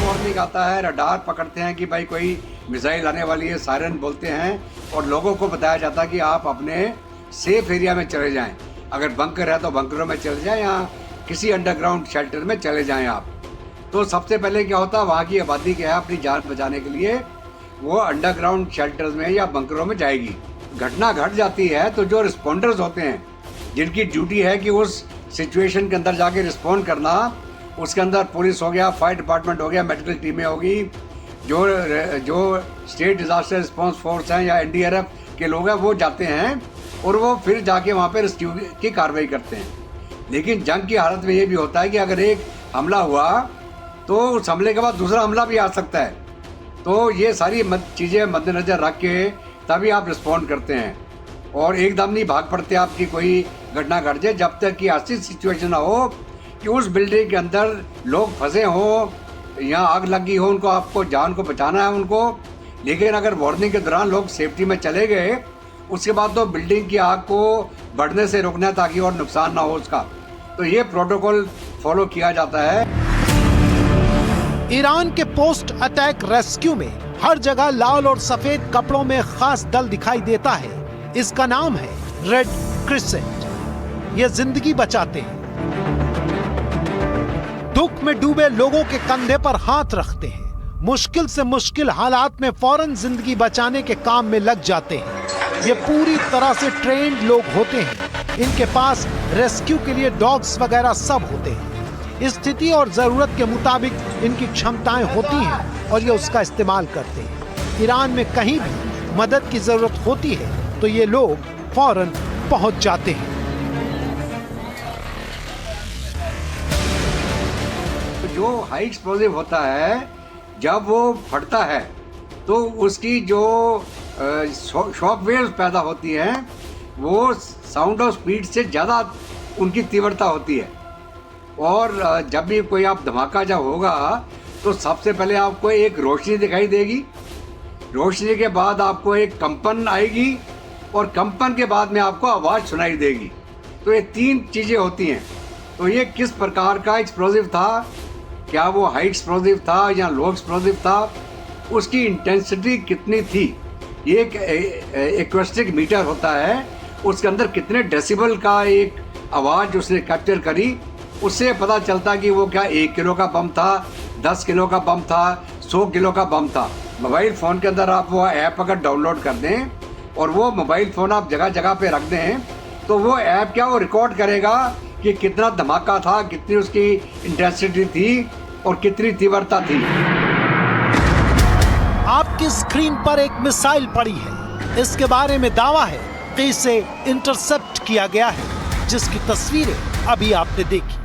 वार्निंग आता है, रडार पकड़ते हैं कि भाई कोई मिसाइल आने वाली है, सायरन बोलते हैं और लोगों को बताया जाता है कि आप अपने सेफ एरिया में चले जाएं। अगर बंकर है तो बंकरों में चले जाएं या किसी अंडरग्राउंड शेल्टर में चले जाएं आप। तो सबसे पहले क्या होता है, वहाँ की आबादी क्या है अपनी जान बचाने के लिए वो अंडरग्राउंड शेल्टर्स में या बंकरों में जाएगी। घटना घट जाती है तो जो रिस्पॉन्डर्स होते हैं जिनकी ड्यूटी है कि उस सिचुएशन के अंदर जाके रिस्पॉन्ड करना, उसके अंदर पुलिस हो गया, फायर डिपार्टमेंट हो गया, मेडिकल टीमें होगी, जो स्टेट डिजास्टर रिस्पांस फोर्स हैं या एनडीआरएफ के लोग हैं वो जाते हैं और वो फिर जाके वहाँ पे रेस्क्यू की कार्रवाई करते हैं। लेकिन जंग की हालत में ये भी होता है कि अगर एक हमला हुआ तो उस हमले के बाद दूसरा हमला भी आ सकता है। तो ये सारी चीज़ें मद्देनजर रख के तभी आप रिस्पॉन्ड करते हैं। और एकदम नहीं भाग पड़ते आपकी कोई घटना घट जाए, जब तक कि ऐसी सिचुएशन ना हो कि उस बिल्डिंग के अंदर लोग फंसे हों, यहाँ आग लगी हो, उनको आपको जान को बचाना है उनको। लेकिन अगर वार्निंग के दौरान लोग सेफ्टी में चले गए, उसके बाद तो बिल्डिंग की आग को बढ़ने से रोकना है ताकि और नुकसान ना हो उसका। तो ये प्रोटोकॉल फॉलो किया जाता है। ईरान के पोस्ट अटैक रेस्क्यू में हर जगह लाल और सफेद कपड़ों में खास दल दिखाई देता है। इसका नाम है रेड क्रिसेंट। ये जिंदगी बचाते हैं। दुख में डूबे लोगों के कंधे पर हाथ रखते हैं। मुश्किल से मुश्किल हालात में फौरन जिंदगी बचाने के काम में लग जाते हैं। ये पूरी तरह से ट्रेन्ड लोग होते हैं। इनके पास रेस्क्यू के लिए डॉग्स वगैरह सब होते हैं। स्थिति और जरूरत के मुताबिक इनकी क्षमताएं होती हैं और ये उसका इस्तेमाल करते हैं। ईरान में कहीं भी मदद की जरूरत होती है तो ये लोग फौरन पहुंच जाते हैं। जो हाई एक्सप्लोजिव होता है, जब वो फटता है तो उसकी जो शॉक वेव्स पैदा होती हैं, वो साउंड ऑफ स्पीड से ज़्यादा उनकी तीव्रता होती है। और जब भी कोई आप धमाका जब होगा तो सबसे पहले आपको एक रोशनी दिखाई देगी। रोशनी के बाद आपको एक कंपन आएगी और कंपन के बाद में आपको आवाज़ सुनाई देगी। तो ये 3 चीज़ें होती हैं। तो ये किस प्रकार का एक्सप्लोजिव था, क्या वो हाई एक्सप्लोजिव था या लो एक्सप्लोजिव था, उसकी इंटेंसिटी कितनी थी। ये एक एक्वेस्टिक मीटर होता है, उसके अंदर कितने डेसिबल का एक आवाज़ उसने कैप्चर करी, उससे पता चलता कि वो क्या 1 किलो का बम था, 10 किलो का बम था, 100 किलो का बम था। मोबाइल फ़ोन के अंदर आप वो ऐप अगर डाउनलोड कर दें और वो मोबाइल फ़ोन आप जगह जगह पे रख दें, तो वो ऐप क्या वो रिकॉर्ड करेगा कि कितना धमाका था, कितनी उसकी इंटेंसिटी थी और कितनी तीव्रता थी। आपकी स्क्रीन पर एक मिसाइल पड़ी है। इसके बारे में दावा है कि इसे इंटरसेप्ट किया गया है, जिसकी तस्वीरें अभी आपने देखी।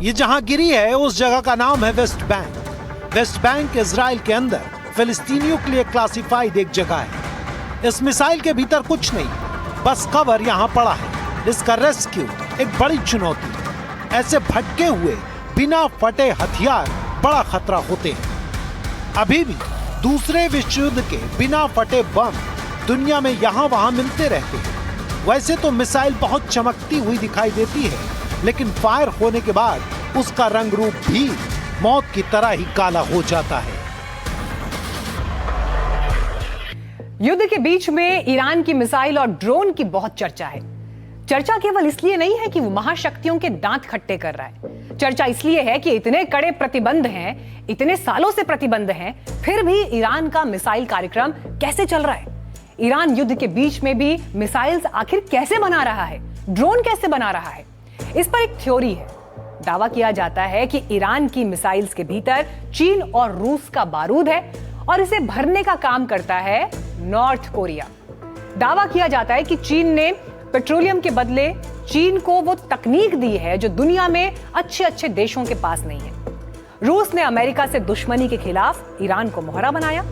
ये जहां गिरी है उस जगह का नाम है West Bank. West Bank Israel के अंदर फिलिस्तीनियों के लिए क्लासिफाइड एक जगह है। इस मिसाइल के भीतर कुछ नहीं, बस कवर यहाँ पड़ा है। इसका रेस्क्यू एक बड़ी चुनौती। ऐसे भटके हुए बिना फटे हथियार बड़ा खतरा होते हैं। अभी भी दूसरे विश्व युद्ध के बिना फटे बम दुनिया में यहाँ वहाँ मिलते रहते हैं। वैसे तो मिसाइल बहुत चमकती हुई दिखाई देती है, लेकिन फायर होने के बाद उसका रंग रूप भी मौत की तरह ही काला हो जाता है। युद्ध के बीच में ईरान की मिसाइल और ड्रोन की बहुत चर्चा है। चर्चा केवल इसलिए नहीं है कि वो महाशक्तियों के दांत खट्टे कर रहा है। चर्चा इसलिए है कि इतने कड़े प्रतिबंध हैं, इतने सालों से प्रतिबंध हैं, फिर भी ईरान का मिसाइल कार्यक्रम कैसे चल रहा है। ईरान युद्ध के बीच में भी मिसाइल्स आखिर कैसे बना रहा है, ड्रोन कैसे बना रहा है। इस पर एक थ्योरी है। दावा किया जाता है कि ईरान की मिसाइल्स के भीतर चीन और रूस का बारूद है और इसे भरने का काम करता है नॉर्थ कोरिया। दावा किया जाता है कि चीन ने पेट्रोलियम के बदले चीन को वो तकनीक दी है जो दुनिया में अच्छे अच्छे देशों के पास नहीं है। रूस ने अमेरिका से दुश्मनी के खिलाफ ईरान को मोहरा बनाया,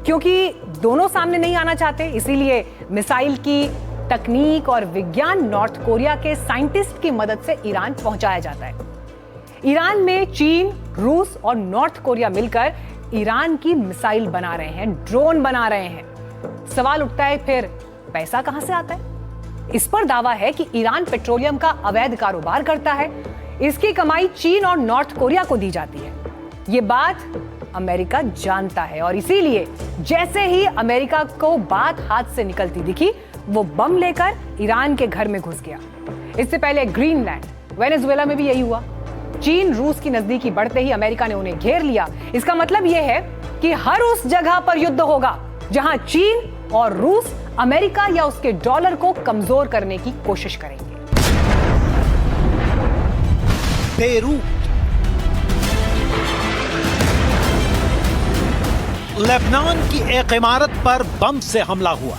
क्योंकि दोनों सामने नहीं आना चाहते, इसीलिए मिसाइल की तकनीक और विज्ञान नॉर्थ कोरिया के साइंटिस्ट की मदद से ईरान पहुंचाया जाता है। ईरान में चीन, रूस और नॉर्थ कोरिया मिलकर ईरान की मिसाइल बना रहे हैं, ड्रोन बना रहे हैं। सवाल उठता है, फिर पैसा कहां से आता है? इस पर दावा है कि ईरान पेट्रोलियम का अवैध कारोबार करता है, इसकी कमाई चीन और नॉर्थ कोरिया को दी जाती है। यह बात अमेरिका जानता है और इसीलिए जैसे ही अमेरिका को बात हाथ से निकलती दिखी, वो बम लेकर ईरान के घर में घुस गया। इससे पहले ग्रीनलैंड, वेनेजुएला में भी यही हुआ। चीन रूस की नजदीकी बढ़ते ही अमेरिका ने उन्हें घेर लिया। इसका मतलब यह है कि हर उस जगह पर युद्ध होगा जहां चीन और रूस अमेरिका या उसके डॉलर को कमजोर करने की कोशिश करेंगे। बेरूत, लेबनान की एक इमारत पर बम से हमला हुआ।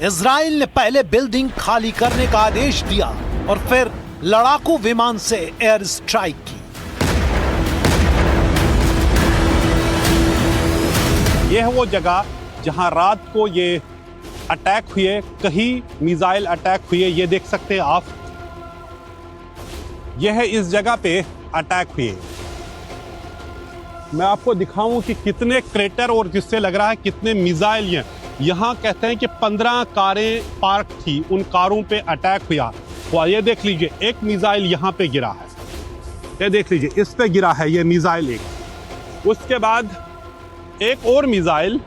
इजराइल ने पहले बिल्डिंग खाली करने का आदेश दिया और फिर लड़ाकू विमान से एयर स्ट्राइक की। यह है वो जगह जहां रात को ये अटैक हुए, कहीं मिसाइल अटैक हुए, ये देख सकते हैं आप। यह है इस जगह पे अटैक हुए। मैं आपको दिखाऊं कि कितने क्रेटर और जिससे लग रहा है कितने मिसाइल हैं। यहाँ कहते हैं कि 15 कारें पार्क थी, उन कारों पे अटैक हुआ। ये देख लीजिए, एक मिसाइल यहाँ पे गिरा है, ये देख लीजिए, इस पे गिरा है ये मिसाइल एक। उसके बाद एक और मिसाइल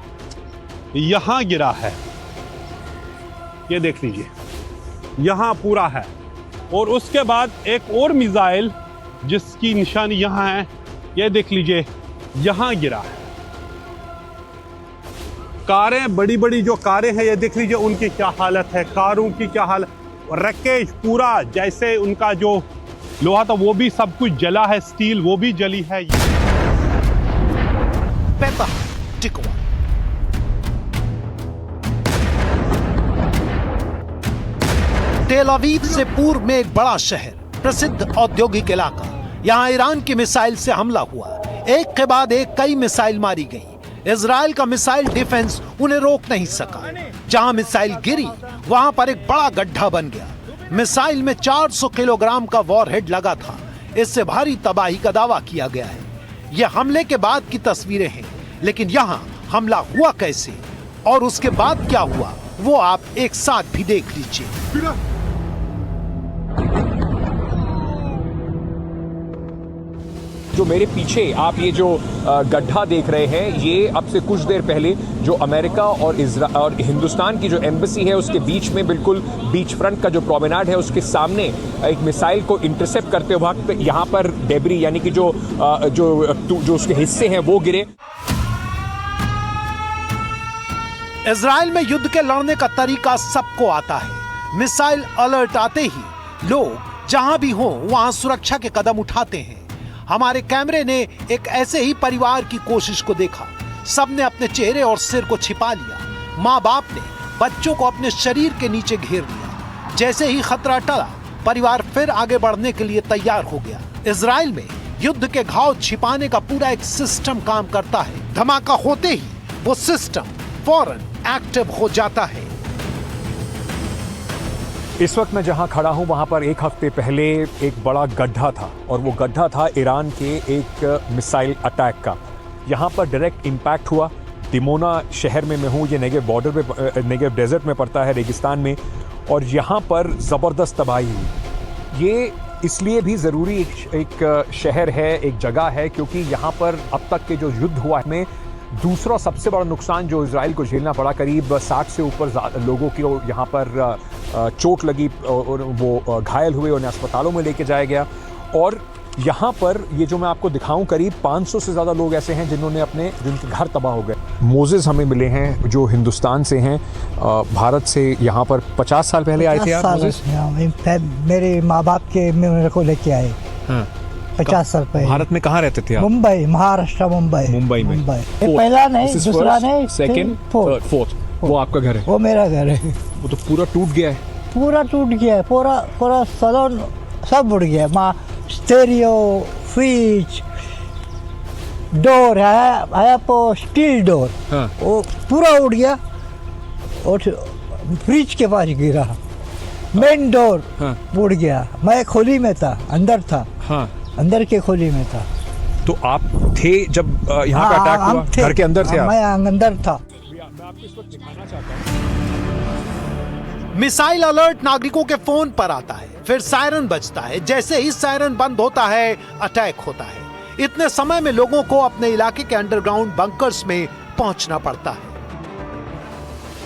यहाँ गिरा है, ये देख लीजिए, यहाँ पूरा है। और उसके बाद एक और मिसाइल जिसकी निशानी यहाँ है, ये देख लीजिए, यहाँ गिरा है। कारें, बड़ी बड़ी जो कारें हैं, ये देख लीजिए उनकी क्या हालत है, कारों की क्या हालत, रकेज पूरा जैसे उनका जो लोहा था वो भी सब कुछ जला है, स्टील वो भी जली है। पेपा टिकवा। तेल अवीव से पूर्व में एक बड़ा शहर, प्रसिद्ध औद्योगिक इलाका। यहां ईरान की मिसाइल से हमला हुआ। एक के बाद एक कई मिसाइल मारी गई। इजराइल का मिसाइल डिफेंस उन्हें रोक नहीं सका। जहां मिसाइल गिरी वहां पर एक बड़ा गड्ढा बन गया। मिसाइल में 400 किलोग्राम का वॉरहेड लगा था। इससे भारी तबाही का दावा किया गया है। यह हमले के बाद की तस्वीरें हैं, लेकिन यहाँ हमला हुआ कैसे और उसके बाद क्या हुआ वो आप एक साथ भी देख लीजिए। जो मेरे पीछे आप ये जो गड्ढा देख रहे हैं, ये अब से कुछ देर पहले जो अमेरिका और हिंदुस्तान की जो एम्बेसी है उसके बीच में, बिल्कुल बीच फ्रंट का जो प्रोमेनाड है उसके सामने एक मिसाइल को इंटरसेप्ट करते वक्त यहाँ पर डेबरी यानी कि जो उसके हिस्से हैं वो गिरे। इजराइल में युद्ध के लड़ने का तरीका सबको आता है। मिसाइल अलर्ट आते ही लोग जहां भी हो वहां सुरक्षा के कदम उठाते हैं। हमारे कैमरे ने एक ऐसे ही परिवार की कोशिश को देखा। सबने अपने चेहरे और सिर को छिपा लिया। माँ बाप ने बच्चों को अपने शरीर के नीचे घेर लिया। जैसे ही खतरा टला, परिवार फिर आगे बढ़ने के लिए तैयार हो गया। इजराइल में युद्ध के घाव छिपाने का पूरा एक सिस्टम काम करता है। धमाका होते ही वो सिस्टम फौरन एक्टिव हो जाता है। इस वक्त मैं जहां खड़ा हूं वहां पर एक हफ्ते पहले एक बड़ा गड्ढा था, और वो गड्ढा था ईरान के एक मिसाइल अटैक का। यहां पर डायरेक्ट इम्पैक्ट हुआ। दिमोना शहर में मैं हूं, ये नेगेव बॉर्डर पे, नेगेव डेजर्ट में पड़ता है, रेगिस्तान में, और यहां पर ज़बरदस्त तबाही हुई। ये इसलिए भी ज़रूरी एक शहर है, एक जगह है, क्योंकि यहाँ पर अब तक के जो युद्ध हुआ है दूसरा सबसे बड़ा नुकसान जो इजराइल को झेलना पड़ा। करीब 60 से ऊपर लोगों की यहाँ पर चोट लगी और वो घायल हुए, उन्हें अस्पतालों में लेके जाया गया। और यहाँ पर ये जो मैं आपको दिखाऊं, करीब 500 से ज़्यादा लोग ऐसे हैं जिनके घर तबाह हो गए। मोजेस हमें मिले हैं जो हिंदुस्तान से हैं, भारत से यहाँ पर 50 साल पहले आए थे आप मोजेस? मेरे माँ बाप के मेरे को लेके आए। हाँ। 50 साल पहले। भारत में कहाँ रहते थे आप? मुंबई, महाराष्ट्र, मुंबई में। पहला नहीं, दूसरा नहीं, सेकंड, थर्ड, फोर्थ। वो आपका घर है? वो मेरा घर है। वो तो पूरा टूट गया है। पूरा टूट गया है, पूरा सलोन सब उड़ गया। स्टेरियो, फ्रिज, डोर है वो स्टील डोर, हाँ। वो पूरा उड़ गया और फ्रिज के पास गिरा। मेन डोर हाँ। उड़ गया। मैं खोली में था, अंदर था, हाँ। अंदर के खोली में था। तो आप थे जब यहाँ पे अटैक हुआ? घर के अंदर थे आप? मैं अंदर था। मैं आपको इस वक्त दिखाना चाहता हूँ। मिसाइल अलर्ट नागरिकों के फोन पर आता है, फिर सायरन बजता है। जैसे ही सायरन बंद होता है, अटैक होता है। इतने समय में लोगों को अपने इलाके के अंडरग्राउंड बंकर्स में पहुंचना पड़ता है।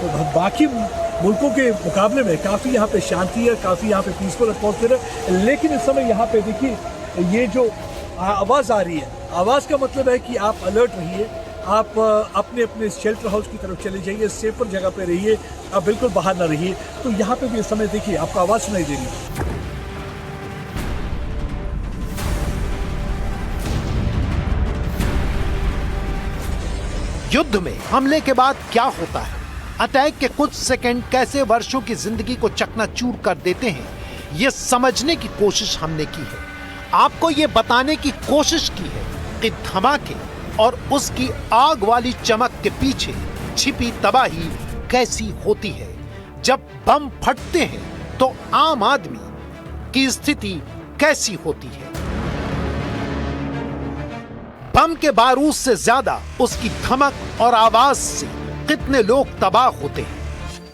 तो बाकी मुल्कों के मुकाबले में काफी यहाँ पे शांति है, काफी यहाँ पे पीसफुल एटमॉस्फेयर है। लेकिन इस समय यहाँ पे देखिए, ये जो आवाज आ रही है, आवाज का मतलब है कि आप अलर्ट रहिए, आप अपने अपने शेल्टर हाउस की तरफ चले जाइए, सेफर जगह पे रहिए, आप बिल्कुल बाहर ना रहिए। तो यहाँ पे भी इस समय देखिए आपको आवाज सुनाई दे रही है। युद्ध में हमले के बाद क्या होता है, अटैक के कुछ सेकंड कैसे वर्षों की जिंदगी को चकनाचूर कर देते हैं, ये समझने की कोशिश हमने की है। आपको ये बताने की कोशिश की है कि धमाके और उसकी आग वाली चमक के पीछे छिपी तबाही कैसी होती है। जब बम फटते हैं तो आम आदमी की स्थिति कैसी होती है। बम के बारूद से ज्यादा उसकी धमक और आवाज से कितने लोग तबाह होते हैं।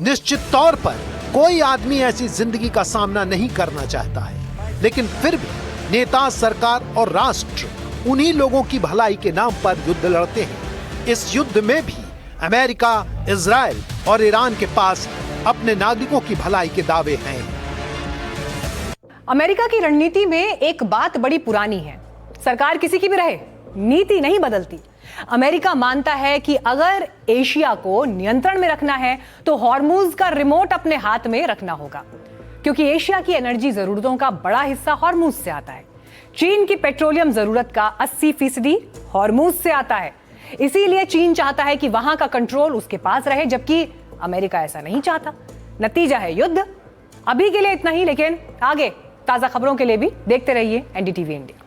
निश्चित तौर पर कोई आदमी ऐसी जिंदगी का सामना नहीं करना चाहता है, लेकिन फिर भी नेता, सरकार और राष्ट्र उन्हीं लोगों की भलाई के नाम पर युद्ध लड़ते हैं। इस युद्ध में भी अमेरिका, इजराइल और ईरान के पास अपने नागरिकों की भलाई के दावे हैं। अमेरिका की रणनीति में एक बात बड़ी पुरानी है, सरकार किसी की भी रहे, नीति नहीं बदलती। अमेरिका मानता है कि अगर एशिया को नियंत्रण में रखना है तो हॉर्मुज का रिमोट अपने हाथ में रखना होगा, क्योंकि एशिया की एनर्जी जरूरतों का बड़ा हिस्सा हॉर्मुज से आता है। चीन की पेट्रोलियम जरूरत का 80% हॉर्मुज से आता है। इसीलिए चीन चाहता है कि वहां का कंट्रोल उसके पास रहे, जबकि अमेरिका ऐसा नहीं चाहता। नतीजा है युद्ध। अभी के लिए इतना ही, लेकिन आगे ताजा खबरों के लिए भी देखते रहिए एनडीटीवी इंडिया।